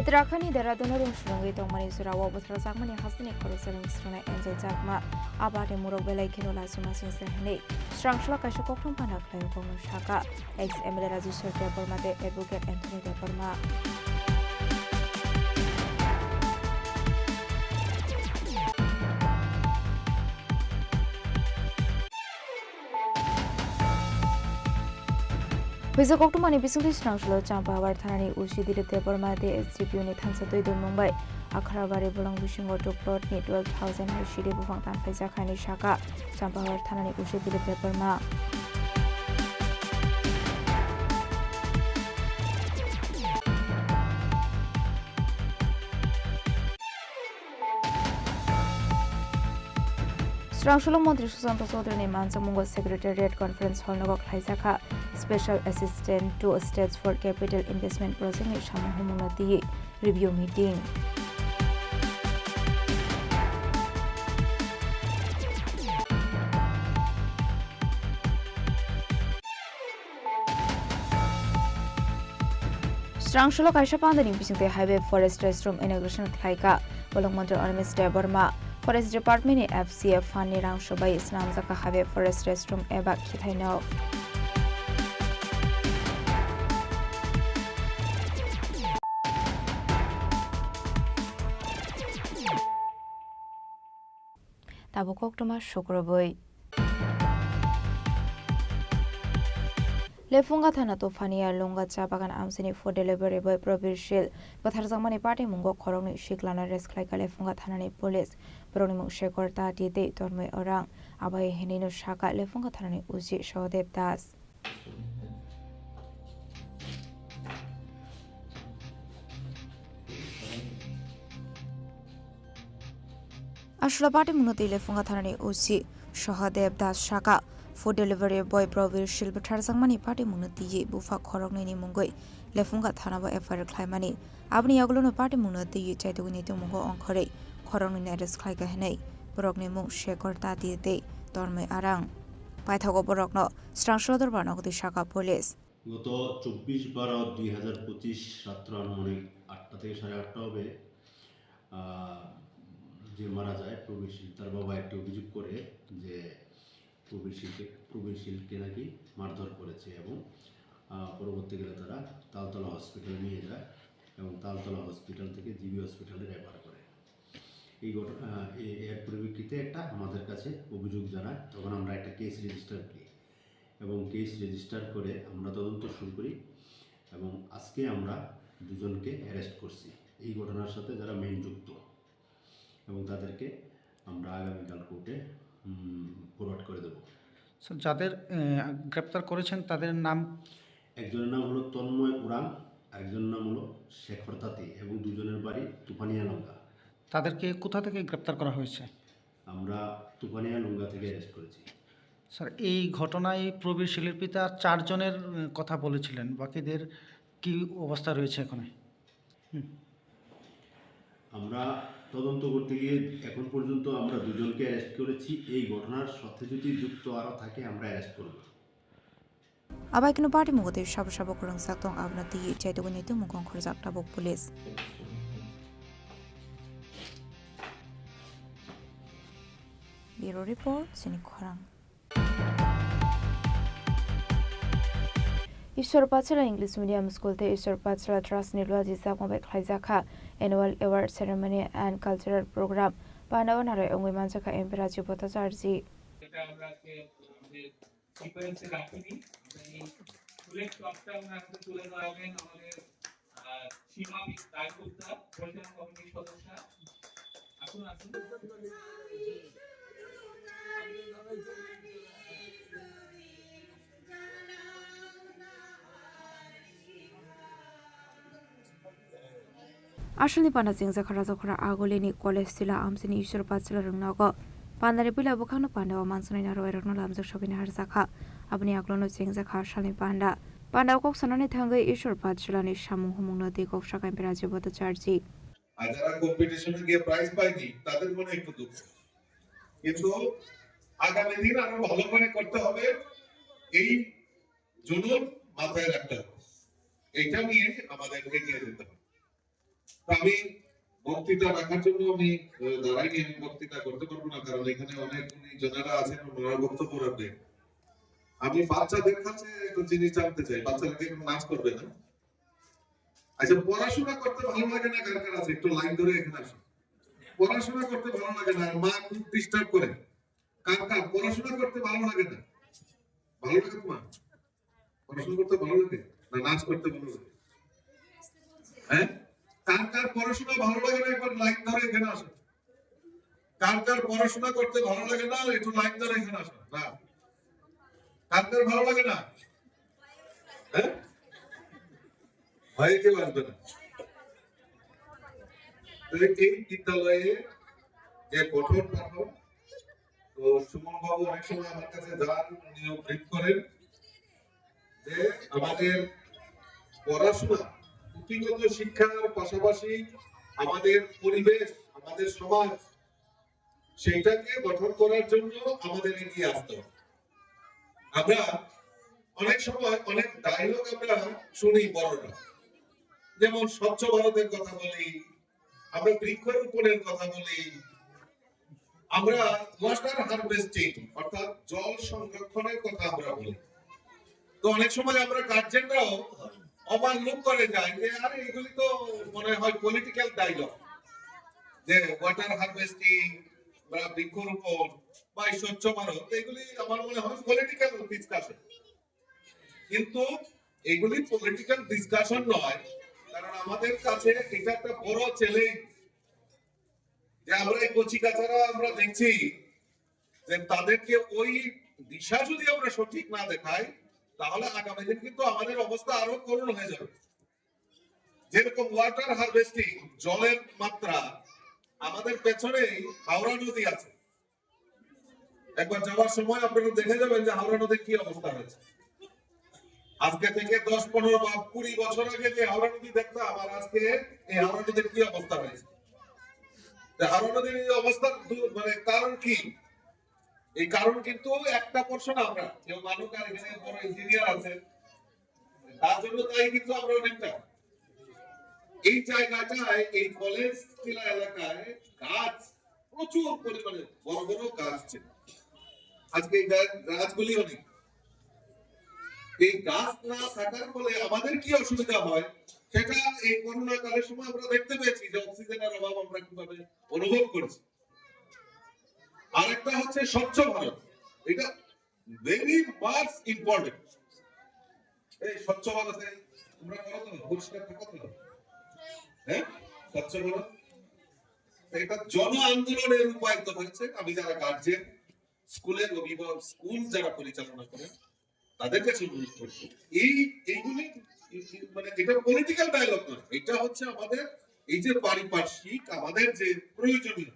Uttarakhand Dehradun rum srungi tongmani surawa bothra sakmani hasni khoro serung sruna enjel jakma abade murok belai khino lasuma sinsehne strangshla kaisha kokthong pana khlai bongno shaka ex MLA Rajeshwar Deparmate advocate Anthony Deparma Pisa koktumani bisungti strangshlo champa awar thanani ushi dilip Deparmate SGPU ni thansatoi don Mumbai Akharabari bulang bisingo to plot ni 12,000 hai shiri bufang tan paisa khani shaka champa awar thanani ushi dilip Deparma Strangshlo Mantri Susanto Chaudhary Mansamungo Secretariat Conference Hall Nogok Haisakha Special Assistant to States for Capital Investment Project ni Shamuhumunati Review Meeting Strangshlo Kaisha Pandani Bisungte Highway Forest Restroom Inauguration Khlaika Bolong Mantri Ormis Deparma Forest Department ni FCF Fund ni rang shobai Islam Zaka Highway Forest Restroom eba khithaino Tabukok tuma shokroboi Lefunga thana to fania longa cha bagan amsini for delivery boy provincial bathar jamani party mungo khorongni shiklana res khlaika lefunga thana ni police broni mung shekorta dite tormoi orang abai henino shaka lefunga thana ni uji shodev das Ashla party mungote lefunga thana ni uji shodev das shaka Food delivery boy provincial bathar sangmani party munati ye bufa khorokni ni mungoi lefunga thanaba FR khlaimani abni yaglono party munati ye chaitugni to mungo onkhore khorokni neres khlaiga henai borokni mung shekorta diete tormai arang paithago borokno strangshlo dorban ogdi shaka police গত 24/12/2025 রাত্র আনুমানিক 8টা থেকে 8:30 হবে যে মারা যায় প্রবীরশীল তার বাবা একটি অভিযোগ করে যে প্রবীরশীলকে নাকি মারধর করেছে এবং পরবর্তীকালে তারা তালতলা হসপিটালে নিয়ে যায় এবং তালতলা হসপিটাল থেকে জিবি হসপিটালে রেফার করে এই ঘটনা এর পরিপ্রেক্ষিতে একটা আমাদের কাছে অভিযোগ জানায় তখন আমরা একটা কেস রেজিস্টার করি এবং কেস রেজিস্টার করে আমরা তদন্ত শুরু করি এবং আজকে আমরা দুজনকে অ্যারেস্ট করছি এই ঘটনার সাথে যারা মেইন যুক্ত এবং তাদেরকে আমরা আগামীকাল কোর্টে ফরওয়ার্ড করে দেব স্যার যাদের গ্রেপ্তার করেছেন তাদের নাম একজনের নাম হলো তন্ময় উরাং আরেকজনের নাম হলো শেখর তাঁতি এবং দুজনের বাড়ি তুফানিয়া লঙ্কা তাদেরকে কোথা থেকে গ্রেপ্তার করা হয়েছে আমরা তুফানিয়া লঙ্কা থেকে অ্যারেস্ট করেছি স্যার এই ঘটনায় প্রবীরশীলের পিতা 4 জনের কথা বলেছিলেন বাকিদের কি অবস্থা রয়েছে এখানে আমরা তদন্ত করতে গিয়ে এখন পর্যন্ত আমরা দুজনকে অ্যারেস্ট করেছি এই ঘটনার সাথে যদি যুক্ত আরো থাকে আমরা অ্যারেস্ট করব abai kino party mugote shabo kurang saktong abnati chaitugni to mukong khorjak tabok police Bureau report Chini Khorang Ishwar Pachara English Medium School te Ishwar Pachara Trust Nirwaji Sakmobe Khlaijaka Annual Award Ceremony and Cultural Program Panawa Nare Ongoi Manjaka Emperor Jupota Charji সিকোয়েন্সে রাখিনি এই ফুলের টপটা আমাদের তুলে ধরাবেন আমাদের সীমা দায়গুপ্তা পরিচালনা কমিটির সদস্য আসুন Ashli Pana Singh Khara Khara Agolini College Sila Amsini Ishwar Pachara Rungnago Pandare Pila Bukano Pandawa Mansuni Naro Erno Lamsa Shogini Harsaka Abni Aglono Singh Zakha Shali Panda Panda Kok Sanani Thanga Ishwar Pachara ni Shamu Humungno Di Kok Shaka Imperaji Bota Charji আর যারা কম্পিটিশনে গিয়ে prize পায়নি তাদের মনে একটু দুঃখ কিন্তু আগামী দিন আরো ভালো করে করতে হবে এই জুনুন মাথায় রাখতে হবে এইটা নিয়ে আমাদের এগিয়ে যেতে হবে আমি বক্তৃতা রাখার জন্য আমি দাঁড়াইনি, আমি বক্তৃতা করতে পারবো না, কারণ এখানে অনেক জনেরা আছেন ওনারা বক্তব্য রাখবেন। আমি বাচ্চাদের কাছে একটু জিনিস জানতে চাই, বাচ্চারা কি নাচ করবে না? আচ্ছা, পড়াশোনা করতে ভালো লাগে না কার কার আছে? একটু লাইন ধরে এখানে আসো। পড়াশোনা করতে ভালো লাগে না, মা খুব ডিস্টার্ব করে। কার কার পড়াশোনা করতে ভালো লাগে না? ভালো লাগে তোমার? পড়াশোনা করতে ভালো লাগে না নাচ করতে ভালো লাগে? হ্যাঁ, কার কার পড়াশোনা ভালো লাগে না? একবার লাইন ধরে এখানে আসো। কার কার পড়াশোনা করতে ভালো লাগে না? একটু লাইন ধরে এখানে আসো। না, কার কার ভালো লাগে না? হ্যাঁ, ভয়ে কেউ আসবে না। এই বিদ্যালয়ে যে গঠন পাঠন, তো সুমন বাবু অনেক সময় আমার কাছে যান, উনিও ব্রিফ করেন যে আমাদের পড়াশোনা, পুঁথিগত শিক্ষার পাশাপাশি আমাদের পরিবেশ, আমাদের সমাজ, সেইটাকে গঠন করার জন্য আমাদের এগিয়ে আসতে হবে। আমরা অনেক সময় অনেক ডায়লগ আমরা শুনি বড়রা, যেমন স্বচ্ছ ভারতের কথা বলি, আমরা বৃক্ষরোপণের কথা বলি, আমরা ওয়াটার হারভেস্টিং অর্থাৎ জল সংরক্ষণের কথা আমরা বলি। তো অনেক সময় আমরা গার্জেনরাও অমান্য করে যায় যে আরে এগুলি তো মনে হয় পলিটিক্যাল ডায়লগ, যে ওয়াটার হারভেস্টিং বা বৃক্ষরোপণ বা স্বচ্ছ ভারত, এগুলি আমার মনে হয় পলিটিক্যাল ডিসকাশন। কিন্তু এগুলি পলিটিক্যাল ডিসকাশন নয়, কারণ আমাদের কাছে এটা একটা বড় চ্যালেঞ্জ যে আমরা এই কচিকাচারা আমরা দেখছি যে তাদেরকে ওই দিশা যদি আমরা সঠিক না দেখাই, তাহলে আগামী দিন কিন্তু আমাদের অবস্থা আরো করুণ হয়ে যাবে। যেরকম ওয়াটার হারভেস্টিং, জলের মাত্রা, আমাদের পেছনেই হাওড়া নদী আছে। একবার যাওয়ার সময় আপনারা দেখে যাবেন যে হাওড়া নদীর কি অবস্থা হয়েছে। আজকে থেকে 10, 15 বা 20 বছর আগে যে হাওড়া নদী দেখতাম, আর আজকে এই হাওড়া নদীর কি অবস্থা হয়েছে। হাওড়া নদীর এই অবস্থার মানে কারণ কি? এই কারণ কিন্তু একটা পোর্শন আমরা কেউ মানুষ, আর এখানে বড় ইঞ্জিনিয়ার আছে, তার জন্য তাই কিন্তু আমরা অনেকটা এই জায়গাটায়, এই কলেজ টিলা এলাকায় গাছ প্রচুর পরিমাণে বড় বড় গাছ ছিল। আজকে এই গাছগুলি অনেক, এই গাছ না থাকার ফলে আমাদের কি অসুবিধা হয় সেটা এই করোনা কালের সময় আমরা দেখতে পেয়েছি যে অক্সিজেনের অভাব আমরা কিভাবে অনুভব করছি। আরেকটা হচ্ছে স্বচ্ছ ভারত, এটা ভেরি মাচ ইম্পর্টেন্ট। এই স্বচ্ছ ভারতে তোমরা করো তো, পরিষ্কার থাকো তো, হ্যাঁ, স্বচ্ছ ভারত এটা জন আন্দোলনের রূপায়িত হয়েছে। আমি যারা গার্জেন, স্কুলের অভিভাবক, স্কুল যারা পরিচালনা করেন, তাদের কাছে অনুরোধ করছি, এইগুলি মানে এটা পলিটিক্যাল ডায়লগ নয়, এটা হচ্ছে আমাদের এই যে পারিপার্শ্বিক আমাদের যে প্রয়োজনীয়,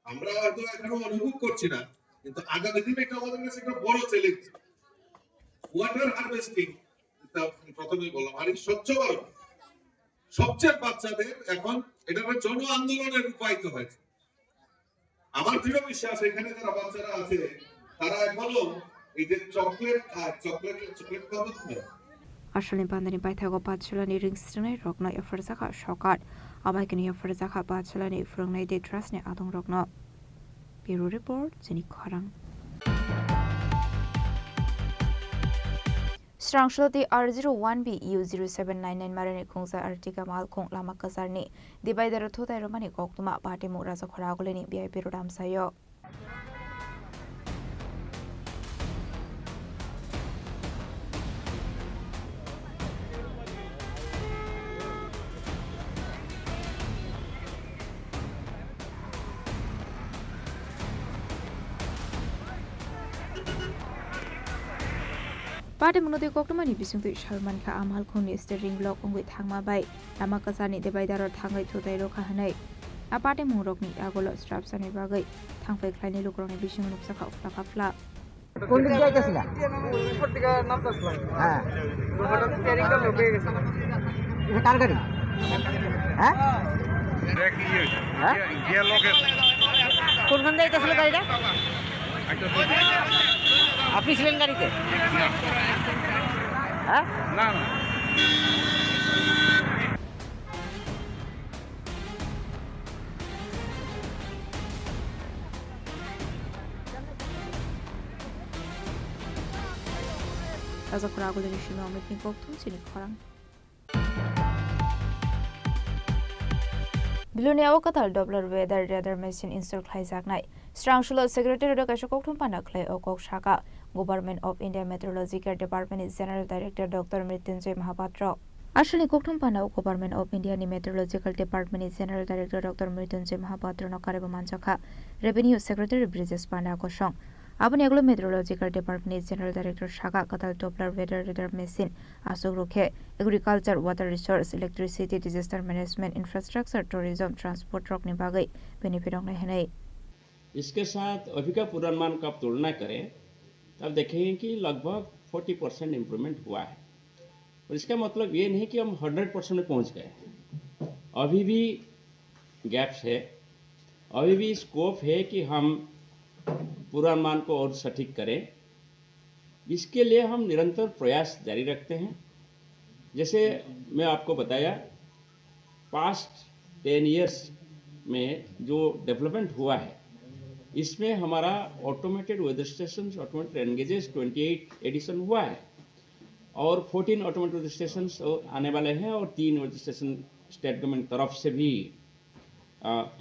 আমরা হয়তো এখনো অনুভব করছি না, কিন্তু আগামী দিনে এটা আমাদের কাছে একটা বড় চ্যালেঞ্জ। ওয়াটার হারভেস্টিং প্রথমেই বললাম, আর এই স্বচ্ছ ভারত সবচেয়ে বাচ্চাদের এখন এটা জন আন্দোলনের রূপায়িত হয়েছে। আমার দৃঢ় বিশ্বাস এখানে যারা বাচ্চারা আছে তারা এখনো এই যে চকলেট খাওয়া আসলে বান্দানি বাইথাগো পাঠशालानि रिंस्रिनाय रगनो एफरजाखा सकात आबायकनि एफरजाखा पाठशालानि फोरोंनाय दे ट्रास्टनि आदं रगनो ब्युरो रिपोर्ट चिनी खरां Strangshoti R01B U0799 marani khungsa artika mal khong lama kasarni dibaidar thotai romani koktuma party mu raja khoragoleni BIP rodam sayo Party munodi koktomani bisungtu sharman kha amal khongni steering block ongoi thangma bai lama kasani debaidar thangai thotai ro khanai a party murokni agolo strap sani bagai thangfai khlaini lukroni bisung nuksa kha ufla kafla কোন দিক যাইতেছিলা উপর থেকে নামতাছিলাম হ্যাঁ হঠাৎ স্টিয়ারিংটা lock হয়ে গেছে এটা কার গাড়ি হ্যাঁ কি হ্যাঁ গিয়ার লক কোনখান যাইতেছিল গাড়িটা আপনি ছিলেন গাড়িতে হ্যাঁ না না Khorang Tripura Amit ni Koktum Chini Khorang Bilunia Okatal Doppler weather radar machine install Khlaijaknai Strangshula Secretary Dr. Koktum Panaklai Okok Shaka Government of India Meteorological Department General Director Dr. Mrityunjay Mahapatra Ashani Koktum Pana Government of India Meteorological Department General Director Dr. Mrityunjay Mahapatra Nakareba Manchaka Revenue Secretary Bridges Panda Koshong Abani Aglo Meteorological Department General Director Shaka Katal Doppler weather radar machine Asok Rokhe Agriculture Water Resource Electricity Disaster Management Infrastructure Tourism Transport Rokni Bagai benefit Ongnai Hanai इसके साथ अभी का पूर्वानुमान का तुलना करें तब देखेंगे कि लगभग 40% इम्प्रूवमेंट हुआ है और इसका मतलब ये नहीं कि हम 100% में पहुंच गए अभी भी गैप्स है अभी भी स्कोप है कि हम पूर्वानुमान को और सटीक करें इसके लिए हम निरंतर प्रयास जारी रखते हैं जैसे मैं आपको बताया पास्ट 10 इयर्स में जो डेवलपमेंट हुआ है इसमें हमारा ऑटोमेटेड वेदर स्टेशन ऑटोमेटेड एनगेजेस 28 एडिशन हुआ है और 14 ऑटोमेटेड वेदर स्टेशन आने वाले हैं और 3 वेदर स्टेशन स्टेट गवर्नमेंट तरफ से भी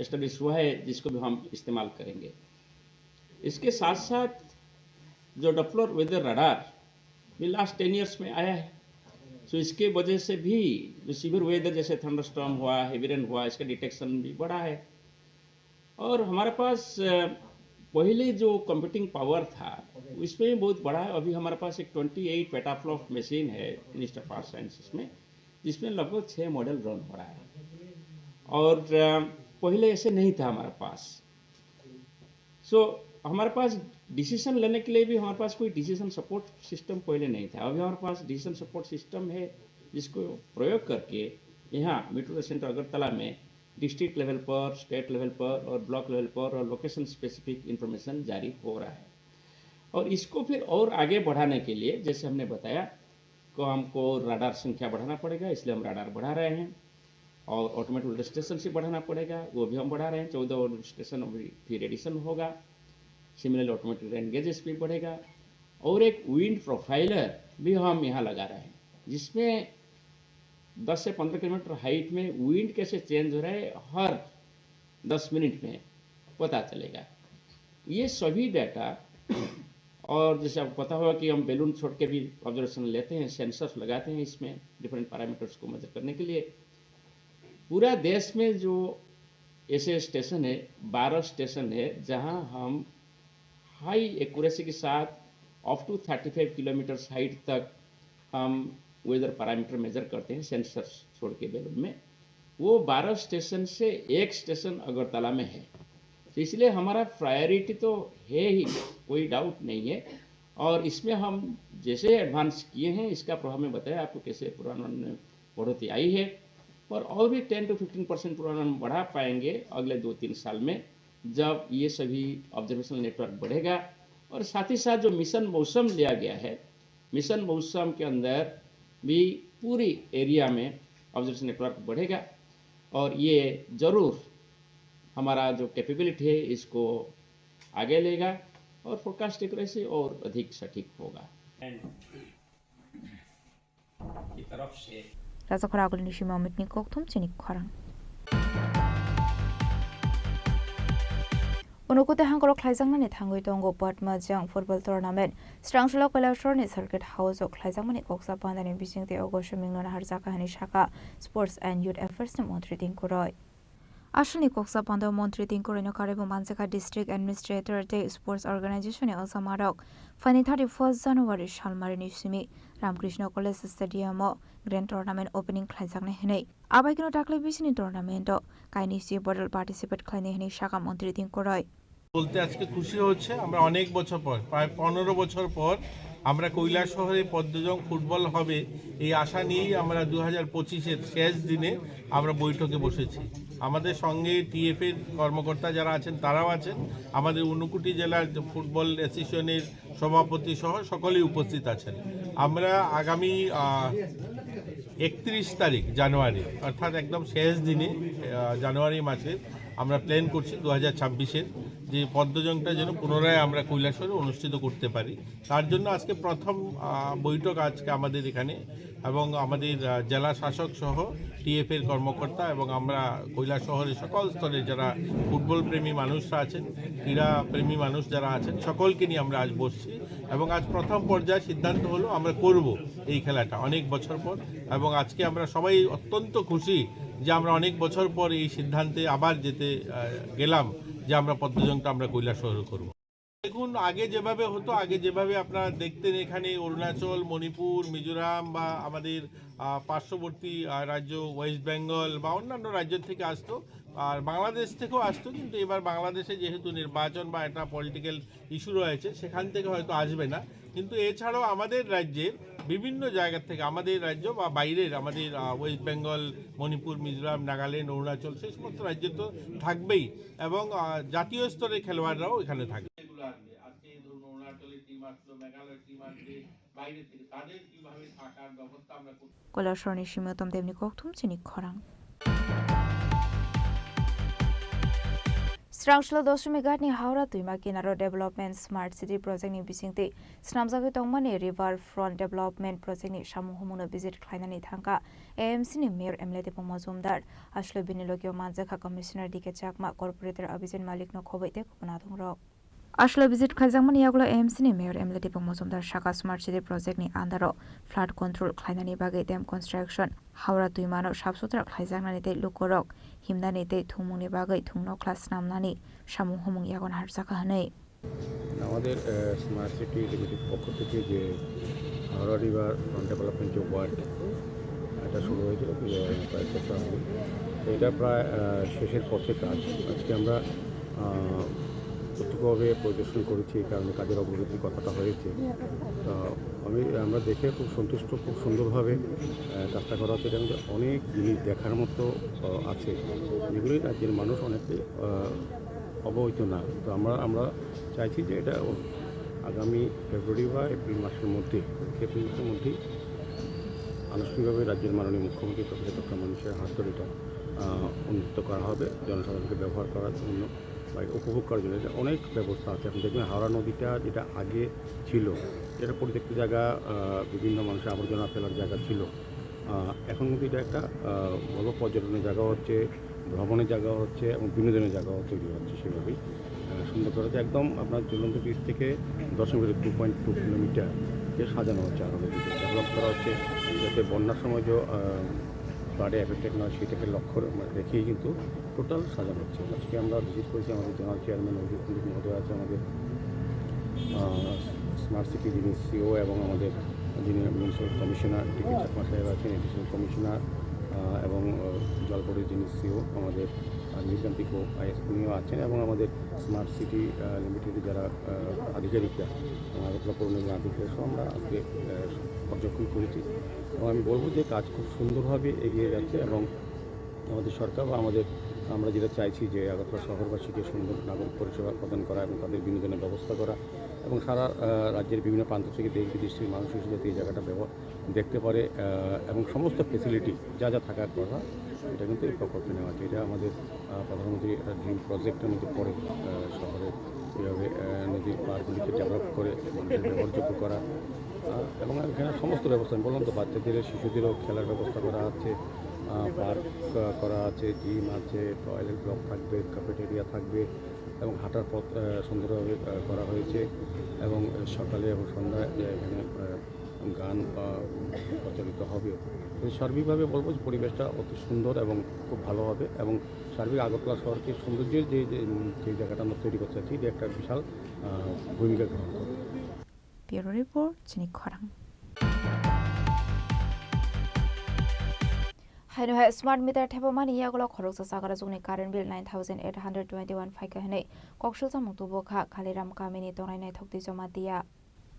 एस्टेब्लिश हुआ है जिसको भी हम इस्तेमाल करेंगे इसके साथ साथ जो डॉपलर वेदर रडार भी लास्ट 10 इयर्स में आया है सो इसके वजह से भी जो सीवियर वेदर जैसे थंडरस्टॉर्म हुआ हेवी रेन हुआ इसका डिटेक्शन भी बढ़ा है और हमारे पास पहले जो कंप्यूटिंग पावर था इसमें बहुत बड़ा है अभी हमारे पास एक 28 पेटाफ्लॉप मशीन है इंस्टीट्यूट ऑफ आर्ट साइंसेस में जिसमें लगभग 6 मॉडल रन हो रहा है और पहले ऐसे नहीं था हमारे पास सो हमारे पास डिसीजन लेने के लिए भी हमारे पास कोई डिसीजन सपोर्ट सिस्टम पहले नहीं था अभी हमारे पास डिसीजन सपोर्ट सिस्टम है जिसको प्रयोग करके यहाँ मेट्रो सेंटर अगरतला में डिस्ट्रिक्ट लेवल पर स्टेट लेवल पर और ब्लॉक लेवल पर और लोकेशन स्पेसिफिक इंफॉर्मेशन जारी हो रहा है और इसको फिर और आगे बढ़ाने के लिए जैसे हमने बताया को हमको राडार संख्या बढ़ाना पड़ेगा इसलिए हम राडार बढ़ा रहे हैं और ऑटोमेटिक वेदर स्टेशन से बढ़ाना पड़ेगा वो भी हम बढ़ा रहे हैं 14 स्टेशन फिर एडिशन होगा सिमिलरली ऑटोमेटिक रेन गेजेस भी बढ़ेगा और एक विंड प्रोफाइलर भी हम यहाँ लगा रहे हैं जिसमें 10 से 15 किलोमीटर हाइट में विंड कैसे चेंज हो रहा है हर 10 मिनट में पता चलेगा ये सभी डाटा और जैसे आपको पता होगा कि हम बैलून छोड़ के भी ऑब्जर्वेशन लेते हैं सेंसर्स लगाते हैं इसमें डिफरेंट पैरामीटर्स को मेजर करने के लिए पूरा देश में जो ऐसे स्टेशन है 12 स्टेशन है जहां हम हाई एक्यूरेसी के साथ अप टू 35 किलोमीटर हाइट तक हम वेदर पैरामीटर मेजर करते हैं सेंसर छोड़ के बैलून में वो 12 स्टेशन से एक स्टेशन अगरतला में है तो इसलिए हमारा प्रायोरिटी तो है ही कोई डाउट नहीं है और इसमें हम जैसे एडवांस किए हैं इसका प्रभाव में बताया आपको कैसे पूर्वानुमान में बढ़ोतरी आई है और भी 10 to 15% पूर्वानुमान बढ़ा पाएंगे अगले 2-3 साल में जब ये सभी ऑब्जर्वेशनल नेटवर्क बढ़ेगा और साथ ही साथ जो मिशन मौसम लिया गया है मिशन मौसम के अंदर भी पूरी एरिया में ऑब्जर्वेशन नेटवर्क बढ़ेगा और ये ज़रूर हमारा जो कैपेबिलिटी है इसको आगे लेगा और फोरकास्ट एक्यूरेसी और अधिक सटीक होगा की तरफ से Rasa Khorang Tripura Amit ni Koktum Chini Khorang Unukute hangkoro khlaijangmani thangoi tongo Patmajang football tournament Strangshula Kolashorni circuit house o khlaijangmani koksa pandani bisingte ogosho mingnona harjaka hani shaka sports and youth affairs ni montri Tinkuroi Ashani koksa pando montri Tinkuroi no karebo Manjaka district administrator te sports organization e asamarok fani 31st January shalmari ni simi Ramkrishna College Stadium o grand tournament opening khlaijakna hinai abaikino taklai bisini tournament o kaini si bodol participate khlaine hinai shaka montri Tinkuroi বলতে আজকে খুশি হচ্ছে আমরা অনেক বছর পর প্রায় 15 বছর পর আমরা কৈলাস শহরে পদ্মজং ফুটবল হবে এই আশা নিয়েই আমরা 2025 এর শেষ দিনে আমরা বৈঠকে বসেছি আমাদের সঙ্গে টিএফ এর কর্মকর্তা যারা আছেন তারাও আছেন আমাদের ঊনকোটি জেলার ফুটবল অ্যাসোসিয়েশনের সভাপতি সহ সকলেই উপস্থিত আছেন আমরা আগামী 31 তারিখ জানুয়ারি অর্থাৎ একদম শেষ দিনে জানুয়ারি মাসে আমরা প্ল্যান করছি 2026-এর যে পদ্মজংটা যেন পুনরায় আমরা কৈলাসহরে অনুষ্ঠিত করতে পারি। তার জন্য আজকে প্রথম বৈঠক আজকে আমাদের এখানে, এবং আমাদের জেলা শাসক সহ টিএফের কর্মকর্তা এবং আমরা কৈলাসহরের সকল স্তরের যারা ফুটবল প্রেমী মানুষরা আছেন, ক্রীড়া প্রেমী মানুষ যারা আছেন, সকলকে নিয়ে আমরা আজ বসছি এবং আজ প্রথম পর্যায়ে সিদ্ধান্ত হলো আমরা করব এই খেলাটা অনেক বছর পর। এবং আজকে আমরা সবাই অত্যন্ত খুশি যে আমরা অনেক বছর পর এই সিদ্ধান্তে আবার যেতে গেলাম যে আমরা পদ্মজংটা আমরা কৈলাসহরে করব। দেখুন, আগে যেভাবে হতো, আগে যেভাবে আপনারা দেখতেন এখানে অরুণাচল, মণিপুর, মিজোরাম বা আমাদের পার্শ্ববর্তী রাজ্য ওয়েস্ট বেঙ্গল বা অন্যান্য রাজ্য থেকে আসতো, আর বাংলাদেশ থেকেও আসতো, কিন্তু এবার বাংলাদেশে যেহেতু নির্বাচন বা একটা পলিটিক্যাল ইস্যু রয়েছে সেখান থেকে হয়তো আসবে না, কিন্তু এছাড়াও আমাদের রাজ্যের বিভিন্ন জায়গা থেকে, আমাদের রাজ্য বা বাইরের আমাদের ওয়েস্ট বেঙ্গল, মণিপুর, মিজোরাম, নাগাল্যান্ড, অরুণাচল, সেই সমস্ত রাজ্যে তো থাকবেই, এবং জাতীয় স্তরের খেলোয়াড়রাও এখানে থাকবে। আজকে ধরুন অরুণাচলের টিম আসলো, মেঘালয়ের টিম আসবে বাইরে থেকে, তাদের কিভাবে থাকার ব্যবস্থা আমরা করব। কৈলাসহর নিশিমতম তেমনি koktum Chini Khorang Strangshlo Doshumi Gani Haura Tuima Kinaro Development Smart City Project ni bisingti Snamjagoi tongmani River Front Development Project ni samuhumuno visit khlainani thangka AMC ni Mayor Emlete Pomozumdar Ashlo Binilogio Manjaka Commissioner Dike Chakma Corporator Abizin Malik no khobaite kupanadungrok Ashlo visit khaijangmani yaglo AMC ni Mayor Emlete Pomozumdar Shaka Smart City Project ni andaro flood control khlainani bagai dam construction Haura Tuimano sabsutra khaijangnani te lukorok himnani te thumungni bagai thungno class namnani samuhumung yagon harjaka hanei আমাদের smart city limited পক্ষ থেকে যে Howrah river front development যে work এটা শুরু হয়েছিল কয়েক বছর আগে, এটা প্রায় শেষের পথে কাজ। আজকে আমরা প্রত্যক্ষভাবে পরিদর্শন করেছি, এই কারণে কাজের অগ্রগতির কথাটা হয়েছে। তো আমরা দেখে খুব সন্তুষ্ট, খুব সুন্দরভাবে কাজটা করা হচ্ছে। এটার মধ্যে অনেক জিনিস দেখার মতো আছে, যেগুলি রাজ্যের মানুষ অনেকে অবহিত না। তো আমরা চাইছি যে এটা আগামী ফেব্রুয়ারি বা এপ্রিল মাসের মধ্যেই আনুষ্ঠানিকভাবে রাজ্যের মাননীয় মুখ্যমন্ত্রী প্রফেসর ডক্টর মানুষের হাত ধরে এটা উন্নত করা হবে, জনসাধারণকে ব্যবহার করার জন্য বা উপভোগ করার জন্য। এটা অনেক ব্যবস্থা আছে। এখন দেখবেন হাওড়া নদীটা যেটা আগে ছিল, যেটা পরিত্যক্ত জায়গা, বিভিন্ন মানুষের আবর্জনা ফেলার জায়গা ছিল, এখন কিন্তু এটা একটা বড় পর্যটনের জায়গা হচ্ছে, ভ্রমণের জায়গা হচ্ছে এবং বিনোদনের জায়গাও তৈরি হচ্ছে। সেভাবেই সুন্দর করা হচ্ছে। একদম আপনার ঝুলন্ত ব্রিজ থেকে 2.2 কিলোমিটার সাজানো হচ্ছে, আরও নদীতে ডেভেলপ করা হচ্ছে, যাতে বন্যার সময় যে ফ্লাডে এফেক্টেড নয় সেটাকে লক্ষ্য রেখেই কিন্তু টোটাল সাজানো হচ্ছে। আজকে আমরা ভিজিট করেছি, আমাদের জেনারেল চেয়ারম্যান অভিজিৎ মহোদয় আছে, আমাদের স্মার্ট সিটি যিনি সিও এবং আমাদের যিনি মিউনিসিপ্যাল কমিশনার ডিকে চাকমা সাহেব আছেন, এডিশনাল কমিশনার এবং জলপরির যিনি সিও আমাদের নীলকান্তি উনিও আছেন, এবং আমাদের স্মার্ট সিটি লিমিটেডের যারা আধিকারিকরা, আমাদের পৌরনিগম আধিকারিক সহ আমরা আজকে পর্যবেক্ষণ করেছি। এবং আমি বলবো যে কাজ খুব সুন্দরভাবে এগিয়ে যাচ্ছে, এবং আমাদের সরকার বা আমরা যেটা চাইছি যে আগরতলা শহরবাসীকে সুন্দর নাগরিক পরিষেবা প্রদান করা এবং তাদের বিনোদনের ব্যবস্থা করা, এবং সারা রাজ্যের বিভিন্ন প্রান্ত থেকে দেশ বিদেশের মানুষ এসে যাতে এই জায়গাটা দেখতে পারে, এবং সমস্ত ফেসিলিটি যা যা থাকার কথা এটা কিন্তু এই প্রকল্পে নেওয়া আছে। এটা আমাদের প্রধানমন্ত্রী একটা ড্রিম প্রজেক্টের মধ্যে পড়ে, শহরে এইভাবে নদীর পাড়গুলিকে ডেভেলপ করে মানুষের ব্যবহারযোগ্য করা, এবং এখানে সমস্ত ব্যবস্থা আমি বললাম তো, বাচ্চাদের শিশুদেরও খেলার ব্যবস্থা করা আছে, পার্ক করা আছে, জিম আছে, টয়লেট ব্লক থাকবে, ক্যাফেটেরিয়া থাকবে, এবং হাঁটার পথ সুন্দরভাবে করা হয়েছে, এবং সকালে এবং সন্ধ্যায় এখানে গান প্রচলিত হবেও। সার্বিকভাবে বলবো যে পরিবেশটা অতি সুন্দর এবং খুব ভালো হবে, এবং সার্বিক আগরতলা শহরকে সৌন্দর্যের যে জায়গাটা আমরা তৈরি করতে চাচ্ছি, এটা একটা বিশাল ভূমিকা গ্রহণ করবে। ব্যুরো রিপোর্ট চিনি খরাং। Hai smart meter thebo mani yaglo khorok sa sagara jungni current bill 9821 phaika hene kokshil jamung tubo kha khaliram kamini tonai nai thokti joma dia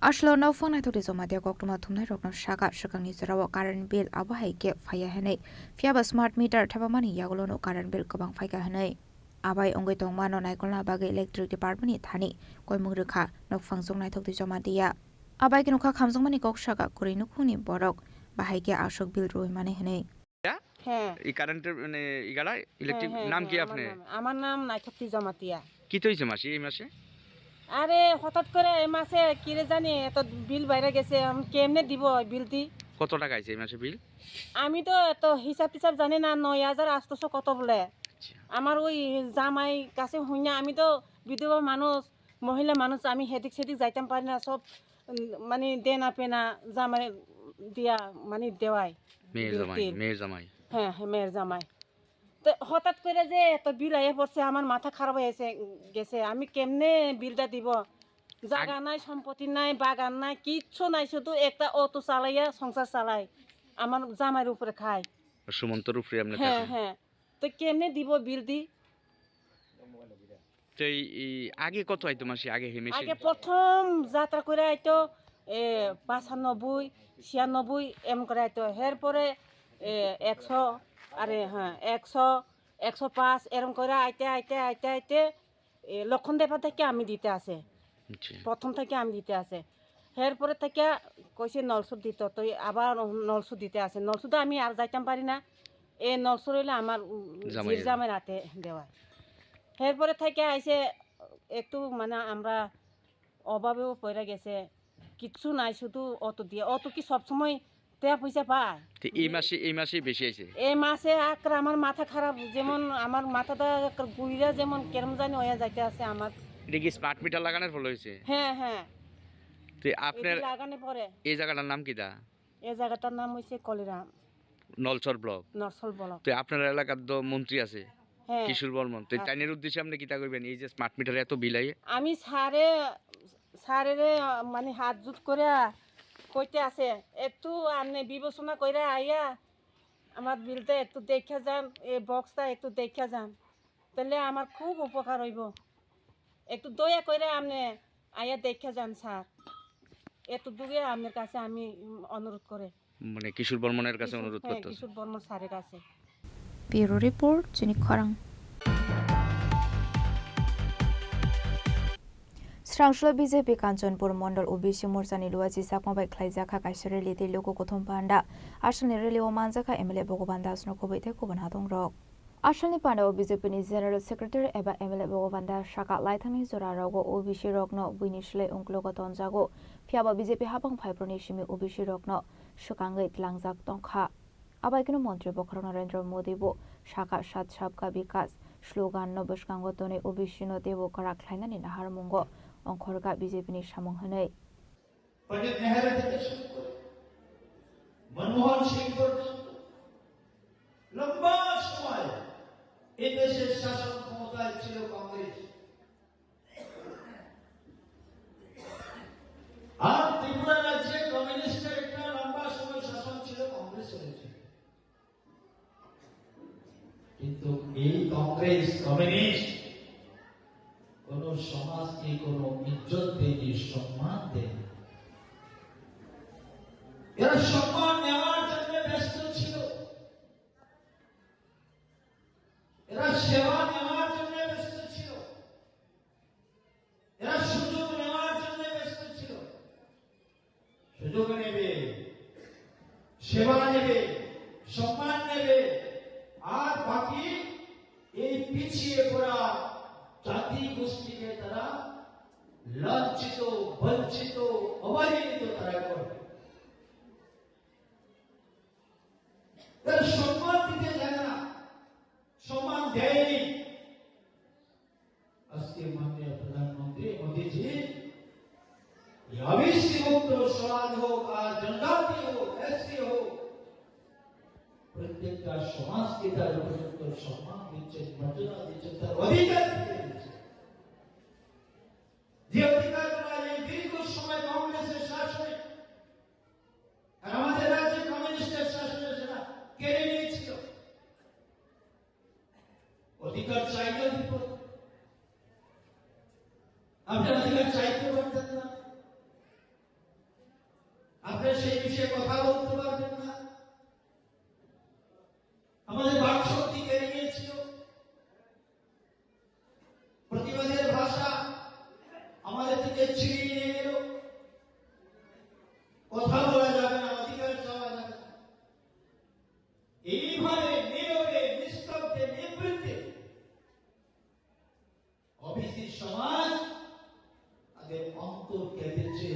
ashlo no phone nai thokti joma dia koktuma thumnai rokno shaka shakangni jarawo current bill abo haike phaya hene fiaba smart meter thebo mani yaglo no current bill kabang phaika hene abai ongoi tongmano naikolna bagai electric department ni thani koimung rukha nok phangjong nai thokti joma dia abai kinukha khamjong mani kok shaka kuri nukhuni borok bahaike ashok bill roi mane hene হ্যাঁ এই কারেন্টের মানে ইগাড়া electric নাম কি আপনি? আমার নাম নাইথক্তি জমাতিয়া। কি তো হয়েছে মাসি এই মাসে? আরে হঠাৎ করে এই মাসে কিরে জানি এত বিল বাইরে গেছে, আমি কেমনে দিব বিল দি? কত টাকা আছে এই মাসে বিল? আমি তো এত হিসাব টিসাব জানি না, 9,800 কত বলে। আমার ওই জামাই কাছে হইনা, আমি তো বিধবা মানুষ, মহিলা মানুষ, আমি হেদিক সেদিক যাইতাম পারি না, সব মানে দেনা পেনা জামাই দিয়া মানে দেওয়াই। মেয়ের জামাই। হ্যাঁ মেয়ের জামাই। তো হঠাৎ করে যে এত বিল আইয়া পড়ছে, আমার মাথা খারাপ হয়ে গেছে। আমি কেমনে বিলটা দিব? জায়গা নাই, সম্পত্তি নাই, বাগান নাই, কিচ্ছু নাই, শুধু একটা অটো চালাইয়া সংসার চালাই, আমার জামাইয়ের উপরে খাই। সুমন্তর উপরে আপনি হ্যাঁ থাকেন? হ্যাঁ। তো কেমনে দিব বিল দি? তো এই আগে কত আইতো মাসি? আগে হেমেশে আগে প্রথম যাত্রা করে আইতো 95, 96 এমন করে আইতো। এরপরে 100, আরে হ্যাঁ 100, 105 এরকম করে আইতে আইতে আইতে আইতে লক্ষণ দেবা থেকে আমি দিতে আছে, প্রথম থেকে আমি দিতে আছে। এরপরে থেকে কইছে নলসুদ দিত, তো আবার নলসুদ দিতে আছে। নলসুদে আমি আর যাইতাম পারি না, এই নলসুদ হইলে আমার জামাই রাতে দেওয়ায়। এরপরে থেকে আইসে একটু মানে আমরা অভাবেও পড়ে গেছে, কিচ্ছু নাই, শুধু অটো দিয়ে। অটো কি সবসময় টাকা পয়সা পায়? এই মাসে বেশি আছে। এই মাসে আক্রা আমার মাথা খারাপ, যেমন আমার মাথাটা গুইরা যেমন কেরম জানি হয়ে যাইতে আছে আমার। এটা কি স্মার্ট মিটার লাগানোর ফলে হয়েছে? হ্যাঁ হ্যাঁ। তো আপনার লাগানোর পরে এই জায়গাটার নাম কি দা? এই জায়গাটার নাম হইছে কলিরাম, নলছর ব্লক। নলছর ব্লক। তো আপনার এলাকার তো মন্ত্রী আছে হ্যাঁ কিশোর বর্মন, তো টাইনের উদ্দেশ্যে আপনি কিতা করবেন এই যে স্মার্ট মিটারে এত বিল আইয়ে? আমি সারে মানে হাত জুত করে কইতে আছে, একটু আপনি বিবেচনা করে আইয়া আমার বিলটা একটু দেখে যান, এই বক্সটা একটু দেখে যান, তাহলে আমার খুব উপকার হইব। একটু দয়া করে আপনি আইয়া দেখে যান স্যার, একটু দূরে আপনার কাছে আমি অনুরোধ করে, মানে কিশোর বর্মনের কাছে অনুরোধ করতে। কিশোর বর্মন স্যারের কাছে। ব্যুরো রিপোর্ট, চিনি খরাং। স্রাংশল বিজেপি কাঞ্চনপুর মন্ডল ওবিসি মোर्चानि लुवाजी साकमाबाय ख्लाइजाखा काइसरे लिति लोको गौतम पान्डा आसलनि रेलिओ मानजाखा एमएलए भगवान दास नखोबैथे गुबुन हादं रक आसलनि पान्डाव बिजेपिनि जेनेरेल सेक्रेटारि एबा एमएलए भगवान दास साका लाइथांनि जरा रावगो ओबिसि रकनो बुइनिसले उंक्लोगो तनजागो फियाबा बिजेपि हाबां फाइप्रनि सिमि ओबिसि रकनो सुकांगै तलांजाक तंखा आबायकनो मन्त्री बखर नरेंद्र मोदी बो साका सात सबका विकास स्लोगान न बसकांगतने ओबिसि न देबो करा ख्लाइनानि नाहार मुंगो अंखरगा बीजेपी सामं हनै पंडित नेहरू থেকে শুরু করে মনমোহন সিং পর্যন্ত লম্বা সময় এই দেশের শাসন ক্ষমতায় ছিল কংগ্রেস। আর ত্রিপুরা রাজ্যে কমিউনিস্টের একটা লম্বা সময় শাসন ছিল, কংগ্রেস হয়েছে। কিন্তু এই কংগ্রেস কমিউনিস্ট কোন সমাজকে কোন ইজ্জত দেয়নি, সম্মান দেয়নি। এরা সম্মান নেওয়ার জন্য ব্যস্ত ছিল, এরা সেবা নেওয়ার জন্য ব্যস্ত ছিল, এরা সুযোগ নেওয়ার জন্য ব্যস্ত ছিল। সুযোগ নেবে, সেবা নেবে, সম্মান নেবে, আর বাকি এই পিছিয়ে পড়া জাতি গোষ্ঠীকে তারা লাঞ্ছিত, বঞ্চিত, অবহেলিত তারা করবে। তারা সম্মান দিতে জানে না, সম্মান দেয়নি। আজকে মাননীয় প্রধানমন্ত্রী মোদীজি ওবিসি মুক্ত সমাজ হোক আর জনজাতি হোক, এসসি হোক, প্রত্যেকটা সমাজকে তার উপযুক্ত সম্মান দিচ্ছেন, মর্যাদা দিচ্ছেন, তার অধিকার দিচ্ছেন। যে অধিকার এই দীর্ঘ সময় কংগ্রেসের শাসনে আর আমাদের রাজ্যে কমিউনিস্টের শাসনে সেটা কেড়ে নিয়েছিল। অধিকার চাইলেও বিপদ, আপনার অধিকার চাইতে পারতেন না, আপনার সেই বিষয়ে কথা বলতে পারবেন না। আমাদের বাক শক্তি কেড়ে নিয়েছিল, প্রতিবাদের ভাষা আমাদের থেকে ছিনিয়ে নিয়ে গেল। কথা বলা যাবে না, অধিকার চাওয়া যাবে না। এইভাবে ওবিসি সমাজ তাদের অন্তর কেঁদেছে,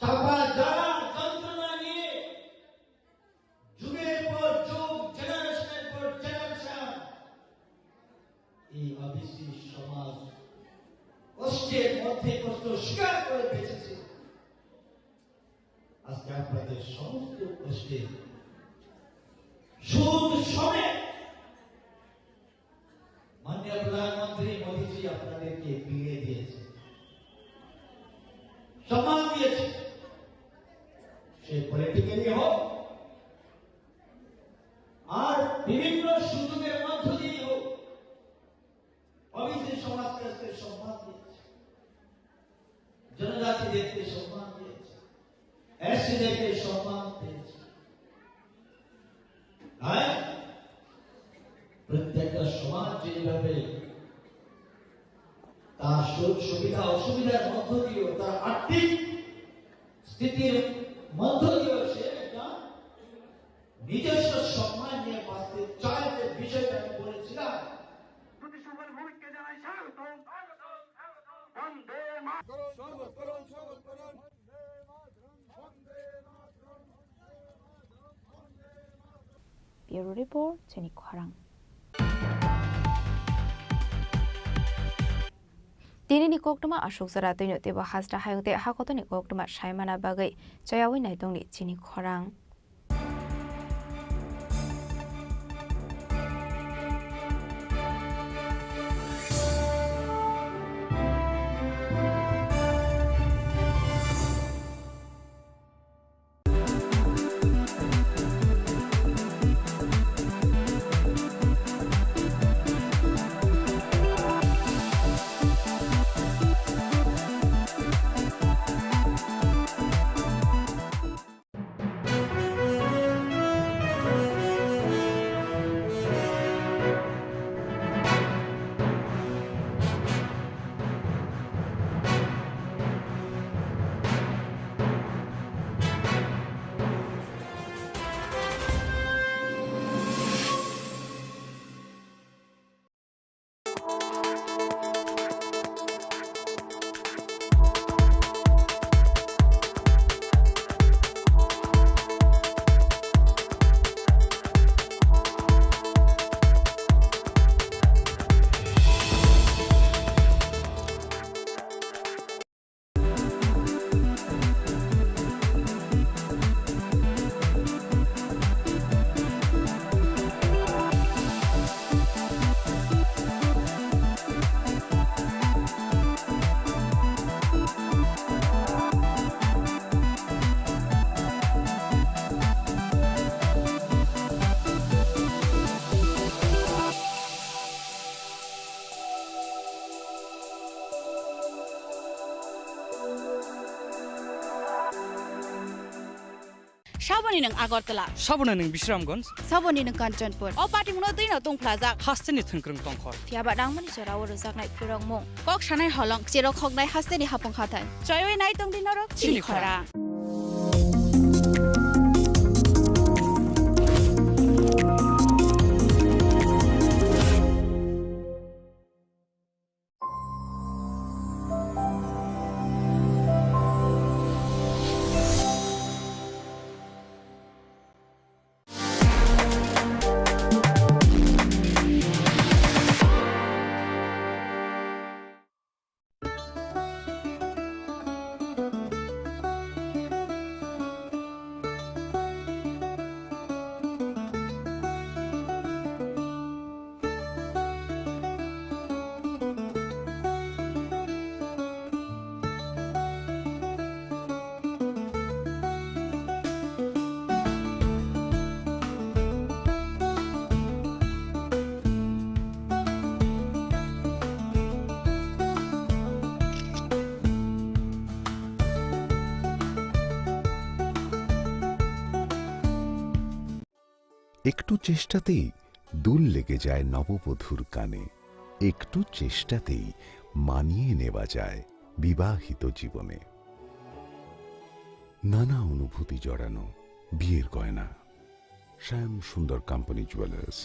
চাপা যারা যন্ত্রণা নিয়ে যুগের পর যুগ, জেনারেশনের পর জেনারেশন এই ওবিসি সমাজ কষ্টের মধ্যে কষ্ট স্বীকার করে বেঁচেছে। আজকে আপনাদের সমস্ত কষ্টে সুদ সমেত মাননীয় প্রধানমন্ত্রী মোদীজি আপনাদেরকে বিলিয়ে দিয়েছে, সম্মান দিয়েছে। সে পলিটিক্যালি হোক আর বিভিন্ন সুযোগের মধ্য দিয়ে হোক, ওবিসি সমাজকে সম্মান দিয়েছে, জনজাতিদেরকে সম্মান দিয়েছে, এসসিদেরকে সম্মান দিয়েছে। প্রত্যেকটা সমাজ যেভাবে তার সুবিধা অসুবিধার মধ্য দিয়েও, তার আর্থিক স্থিতির মধ্য দিয়েও সে একটা নিজস্ব সম্মান নিয়ে বাঁচতে চায়, যে বিষয়টা আমি বলেছিলাম। Bureau Report, Chini Khorang. Dini ni koktuma ashok sara tino teba hasra hayute hakoto ni koktuma shaimana bagai chayawi naitong ni Chini Khorang. Saboni nang Agartala, Sabona nang Bisramganj, Saboni nang Kanchanpur. O party muno din atong plaza. Hasteni thangkrang tongkhor. Tiaba dangmani chora rojak nai purang mong. Kok sanai holong chero khok nai hasteni hapong khatan. Chayoi nai tong din norok Chini Khorang. একটু চেষ্টাতেই দুল লেগে যায় নববধূর কানে, একটু চেষ্টাতেই মানিয়ে নেওয়া যায় বিবাহিত জীবনে। নানা অনুভূতি জড়ানো বিয়ের গয়না। শ্যাম সুন্দর company jewellers.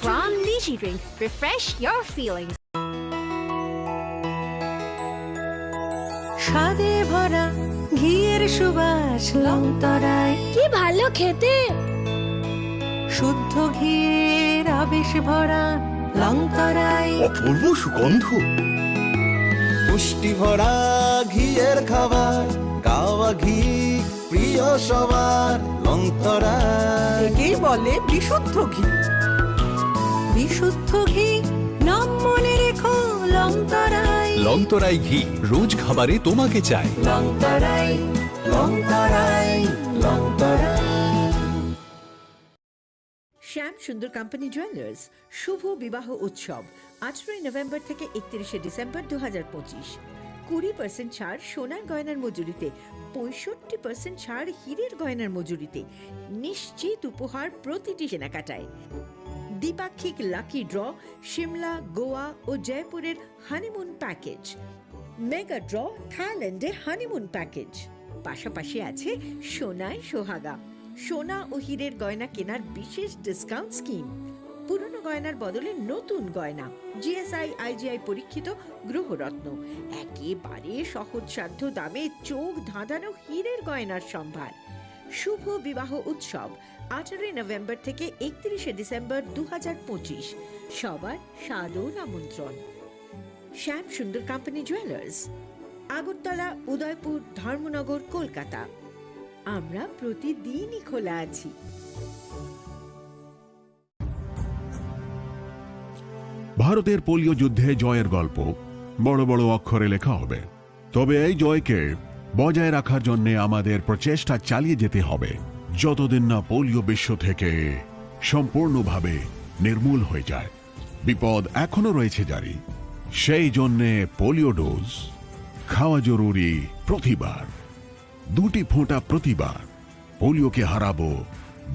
From Lychee Drink, refresh your feelings. স্বাদে ভরা ঘিয়ের সুবাস লংতরায় কি ভালো খেতে, শুদ্ধ ঘিয়ের আবেশ ভরা লংতরায় অপূর্ব সুগন্ধ, পুষ্টি ভরা ঘিয়ের খাবার, গাওয়া ঘি প্রিয় সবার লংতরায়। একেই বলে বিশুদ্ধ ঘি। বিশুদ্ধ ঘি নাম মনে রেখো লংতরায়। লংতরাই ঘি রোজ খাবারে তোমাকে চাই। লংতরায় লংতরায় লংতরায়। শ্যাম সুন্দর কোম্পানি জুয়েলার্স শুভ বিবাহ উৎসব 18 নভেম্বর থেকে 31 ডিসেম্বর 2025। 20% ছাড় সোনার গয়নার মজুরিতে, 65% ছাড় হীরের গয়নার মজুরিতে, নিশ্চিত উপহার প্রতিটি কেনাকাটায়। দ্বিপাক্ষিক লাকি ড্র, শিমলা, গোয়া ও জয়পুরের হানিমুন প্যাকেজ, মেগা ড্র থাইল্যান্ডে হানিমুন প্যাকেজ। পাশাপাশি আছে সোনায় সোহাগা, সোনা ও হীরের গয়না কেনার বিশেষ ডিসকাউন্ট স্কিম। পুরনো গয়নার বদলে নতুন গয়না, জিএসআই আইজিআই পরীক্ষিত গ্রহরত্ন, একেবারে সহজসাধ্য দামে চোখ ধাঁধানো হীরের গয়নার সম্ভার। শুভ বিবাহ উৎসব 18 নভেম্বর থেকে 31 ডিসেম্বর 2025। সবার সাদর আমন্ত্রণ। শ্যাম সুন্দর কোম্পানি জুয়েলার্স, আগরতলা, উদয়পুর, ধর্মনগর, কলকাতা। আমরা প্রতিদিনই খোলা আছি। ভারতের পোলিও যুদ্ধে জয়ের গল্প বড় বড় অক্ষরে লেখা হবে, তবে এই জয়কে বজায় রাখার জন্য আমাদের প্রচেষ্টা চালিয়ে যেতে হবে যতদিন না পোলিও বিশ্ব থেকে সম্পূর্ণভাবে নির্মূল হয়ে যায়। বিপদ এখনো রয়েছে জারি, সেই জন্যে পোলিও ডোজ খাওয়া জরুরি প্রতিবার। 2টি ফোঁটা প্রতিবার, পোলিওকে হারাবো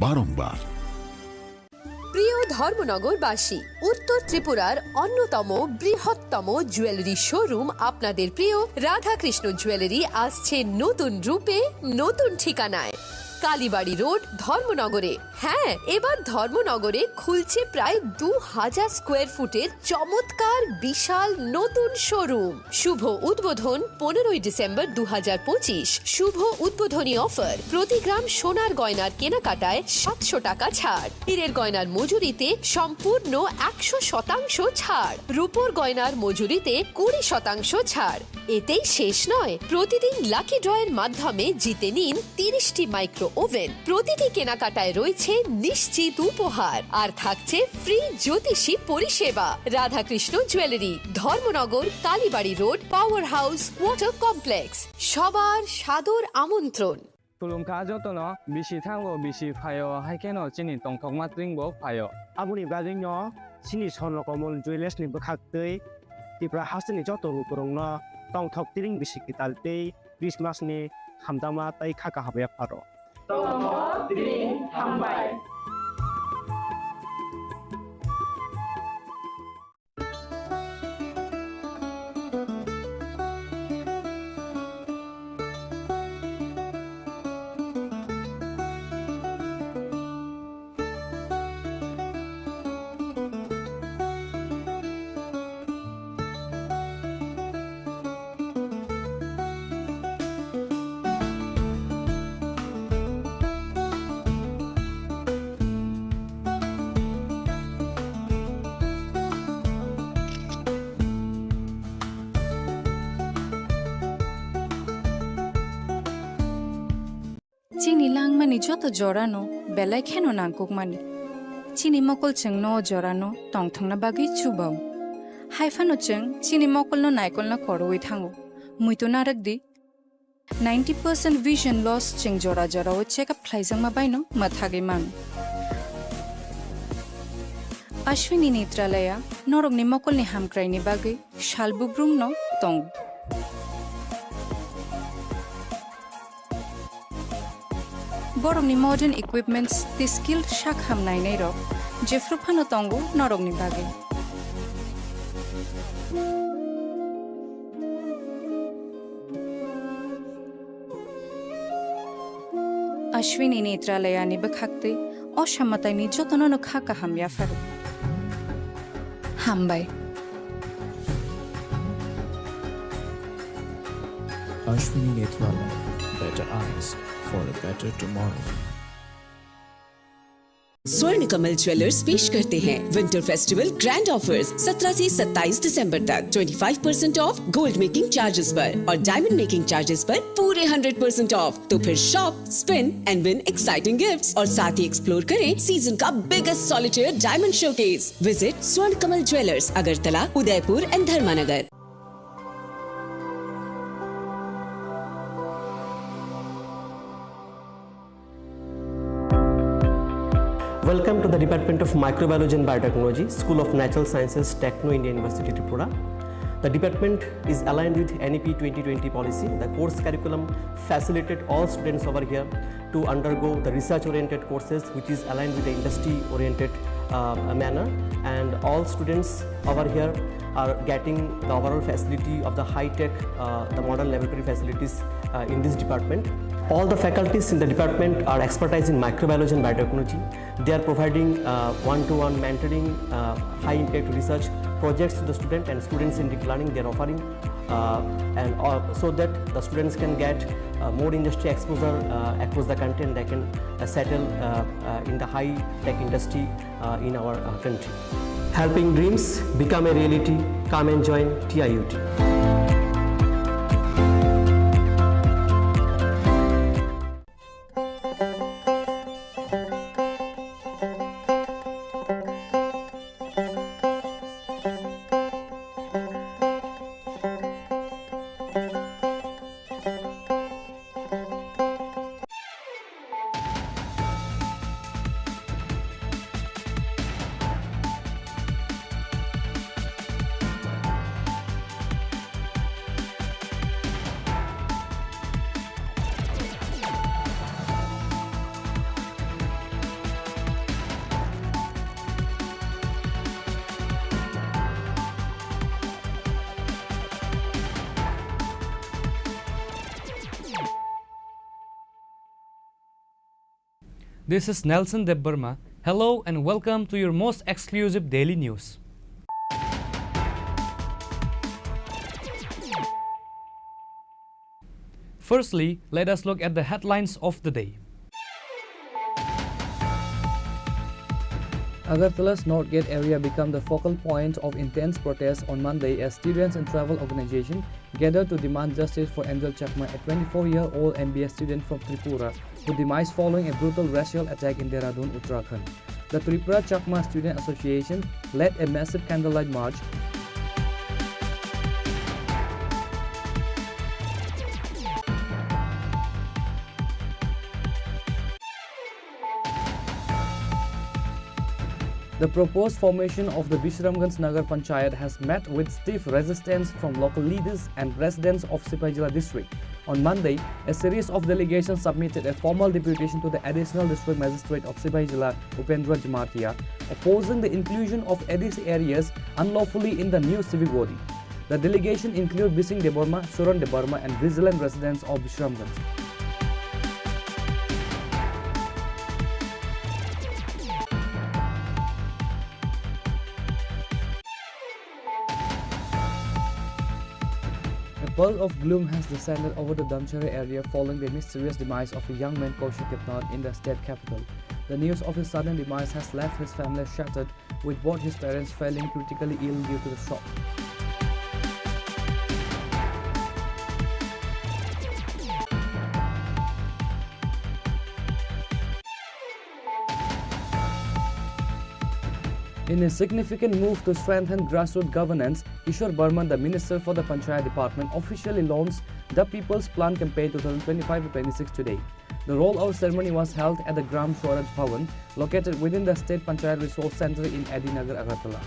বারংবার। প্রিয় ধর্মনগরবাসী, উত্তর ত্রিপুরার অন্যতম বৃহত্তম জুয়েলারি শোরুম আপনাদের প্রিয় রাধাকৃষ্ণ জুয়েলারি আসছে নতুন রূপে, নতুন ঠিকানায়। কালীবাড়ি রোড, ধর্মনগরে। হ্যাঁ, এবার ধর্মনগরে খুলছে প্রায় 2000 স্কোয়ার ফুটের চমৎকার বিশাল নতুন শোরুম। শুভ উদ্বোধন 15 ডিসেম্বর 2025। শুভ উদ্বোধনী অফার, প্রতি গ্রাম সোনার গয়নার কেনাকাটায় 700 টাকা ছাড়, হীরের গয়নার মজুরিতে সম্পূর্ণ 100% ছাড়, রূপোর গয়নার মজুরিতে 20% ছাড়। এতেই শেষ নয়, প্রতিদিন লাকি ড্রয়ের মাধ্যমে জিতে নিন 30টি মাইক্রো ওভেন। প্রতিটি কেনাকাটায় রয়েছে নিশ্চিত উপহার, আর থাকছে ফ্রি জ্যোতিষী পরিষেবা। Radhakrishna jewellery, Dharmanagar, Kalibari road, power house, water complex. সবার সাদর আমন্ত্রণ। তুলুমকা যতন বিশি থাঙ্গো বিশি ফায়ো হাইকেন চিনি টংথক মাত্রিংবো ফায়ো 아무리 가정요 신이 선로고물 주일레스니 버카뜨이 띠브라 하스니 저토 루그롱나 똥턱 띠링 비시기 딸때 크리스마스니 함다마 따이 카카 하베야 파로 Tomo Drink Hambai. চিনি লাংমানি যত জরানো বেলায় খেনো নাংকুকমানি চিনি মকল চেং ন জরানো টংথংনা বাগি চুবাও হাইফানো চেং চিনি মকল ন নাইকল না করওই থাঙ্গো মুইতো নারক দি 90% vision loss চেং জরা জরা ও চেকআপ খাইজাং মা বাইনো মাথাগে মান অশ্বিনী নেত্রালয়া নরগনি মকলনি হামক্রাইনি বাগি শালবুব্রুং ন টং Borongni modern equipments the skilled shak hamnai nei rok jefruphano tongo norongni bage Ashwini Netralayani Bakhakte, Oshamatani Jotono Khaka Hamya Faru. Hambai. Ashwini Netralaya, better eyes for a better tomorrow. स्वर्ण Kamal jewellers पेश करते हैं winter festival grand offers 17 से 27 दिसंबर तक 25% of gold making charges पर और diamond making charges पर पूरे 100% ऑफ। तो फिर shop, spin and win exciting gifts और साथ ही एक्सप्लोर करें सीजन का biggest solitaire diamond showcase. Visit Swarna Kamal jewellers, Agartala, Udaipur and Dharmanagar. Welcome to the Department of Microbiology and Biotechnology, School of Natural Sciences, Techno India University, Tripura. The department is aligned with NEP 2020 policy. The course curriculum facilitated all students over here to undergo the research-oriented courses, which is aligned with the industry-oriented manner. And all students over here are getting the overall facility of the high-tech, the modern laboratory facilities in this department. All the faculties in the department are expertise in microbiology and biotechnology. They are providing one-to-one mentoring, high-impact research projects to the student and students in deep learning they are offering, so that the students can get more industry exposure across the country and they can settle in the high-tech industry in our country. Helping dreams become a reality. Come and join TIUT. This is Nelson Debbarma. Hello and welcome to your most exclusive daily news. Firstly, let us look at the headlines of the day. Agartala's North Gate area became the focal point of intense protests on Monday as students and travel organizations gathered to demand justice for Angel Chakma, a 24-year-old MBA student from Tripura, who demised following a brutal racial attack in Dehradun, Uttarakhand. The Tripura Chakma Student Association led a massive candlelight march. The proposed formation of the Bisharamganj Nagar Panchayat has met with stiff resistance from local leaders and residents of Sipaijala district. On Monday, a series of delegations submitted a formal deputation to the Additional District Magistrate of Sipaijala, Upendra Jamatia, opposing the inclusion of ADC areas unlawfully in the new civic body. The delegation include Bising Deborma, Suran Deborma and vigilant residents of Bisharamganj. A pall of gloom has descended over the Damchara area following the mysterious demise of a young man Kaushik Kipnat in the state capital. The news of his sudden demise has left his family shattered, with both his parents falling critically ill due to the shock. In a significant move to strengthen grassroots governance, Kishore Burman, the Minister for the Panchayat Department, officially launched the People's Plan Campaign 2025-26 today. The rollout ceremony was held at the Gram Swaraj Bhavan, located within the State Panchayat Resource Center in Adinagar, Agartala.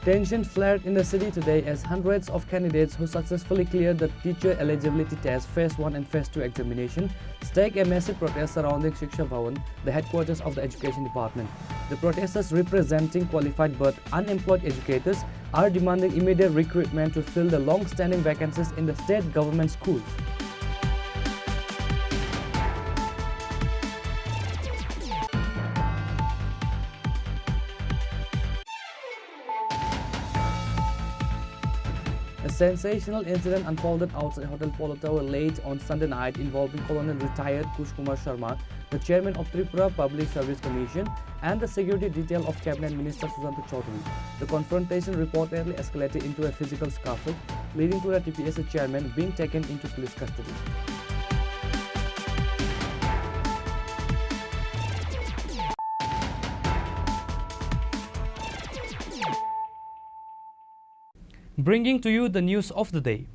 Tension flared in the city today as hundreds of candidates who successfully cleared the teacher eligibility test Phase 1 and Phase 2 examination staged a massive protest surrounding Shiksha Bhavan, the headquarters of the Education Department. The protesters, representing qualified but unemployed educators, are demanding immediate recruitment to fill the long-standing vacancies in the state government schools. A sensational incident unfolded outside Hotel Polo Tower late on Sunday night involving Colonel retired Kush Kumar Sharma, the chairman of Tripura Public Service Commission, and the security detail of Cabinet Minister Sujanta Chaudhary. The confrontation reportedly escalated into a physical scuffle, leading to the TPSA chairman being taken into police custody. Bringing to you the news of the day.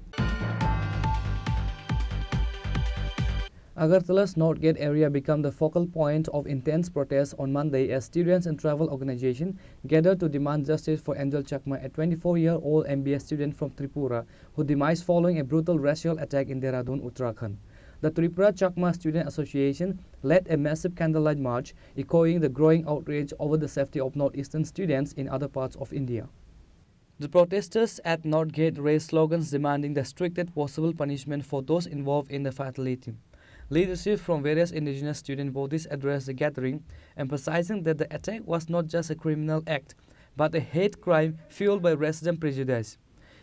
Agartala's North Gate area became the focal point of intense protests on Monday as students and travel organizations gathered to demand justice for Angel Chakma, a 24-year-old MBA student from Tripura who demised following a brutal racial attack in Dehradun, Uttarakhand. The Tripura Chakma Student Association led a massive candlelight march, echoing the growing outrage over the safety of northeastern students in other parts of India. The protesters at North Gate raised slogans demanding the strictest possible punishment for those involved in the fatality. Leadership from various indigenous student bodies addressed the gathering, emphasizing that the attack was not just a criminal act, but a hate crime fueled by resident prejudice.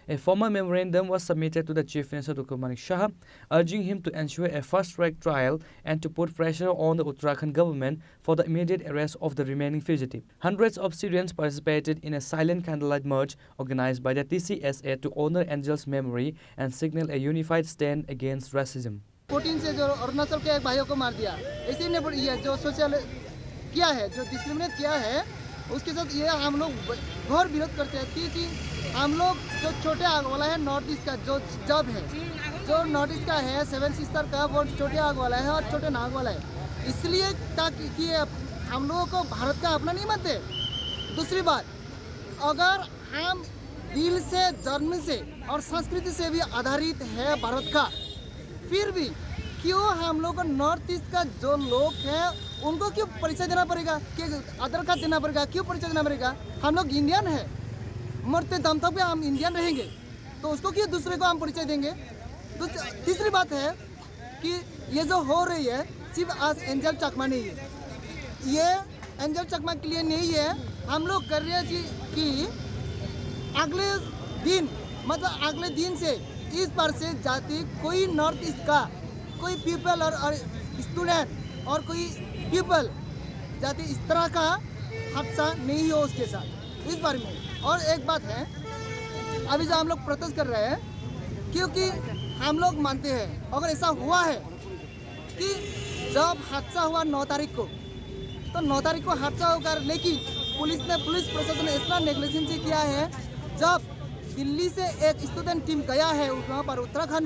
A formal memorandum was submitted to the Chief Minister Dr. Manik Shah, urging him to ensure a fast-track trial and to put pressure on the Uttarakhand government for the immediate arrest of the remaining fugitive. Hundreds of students participated in a silent candlelight march organized by the TCSA to honor Angel's memory and signal a unified stand against racism. 14 से जो अरुणाचल के एक भाइयों को मार दिया, इसी ने ये जो सोशल किया है, जो डिस्क्रिमिनेट किया है, उसके साथ ये हम लोग घोर विरोध करते हैं क्योंकि हम लोग जो छोटे आग वाला है नॉर्थ ईस्ट का जो जब है, जो नॉर्थ ईस्ट का है 7 सिस्टर का वो छोटे आग वाला है और छोटे नाग वाला है, इसलिए ताकि हम लोगों को भारत का अपना नहीं मानते। दूसरी बात, अगर हम दिल से, जन्म से और संस्कृति से भी आधारित है भारत का, फिर भी क्यों हम लोग को नॉर्थ ईस्ट का जो लोग हैं उनको क्यों परिचय देना पड़ेगा, कि आधार कार्ड देना पड़ेगा, क्यों परिचय देना पड़ेगा? हम लोग इंडियन हैं, मरते दम तक भी हम इंडियन रहेंगे, तो उसको क्यों दूसरे को हम परिचय देंगे? तीसरी बात है कि ये जो हो रही है सिर्फ आज एंजल चकमा नहीं है, ये एंजल चकमा के लिए नहीं है, हम लोग कर रहे हैं कि अगले दिन, मतलब अगले दिन से इस बार से जाति कोई नॉर्थ ईस्ट का कोई पीपल और स्टूडेंट और कोई पीपल जाति इस तरह का हादसा नहीं हो उसके साथ इस बारे में। और एक बात है, अभी जो हम लोग प्रोटेस्ट कर रहे हैं क्योंकि हम लोग मानते हैं अगर ऐसा हुआ है कि जब हादसा हुआ 9 तारीख को, तो 9 तारीख को हादसा होकर, लेकिन पुलिस प्रशासन ने इतना नेग्लिजेंसी किया है, जब दिल्ली से एक स्टूडेंट टीम गया है वहाँ पर उत्तराखंड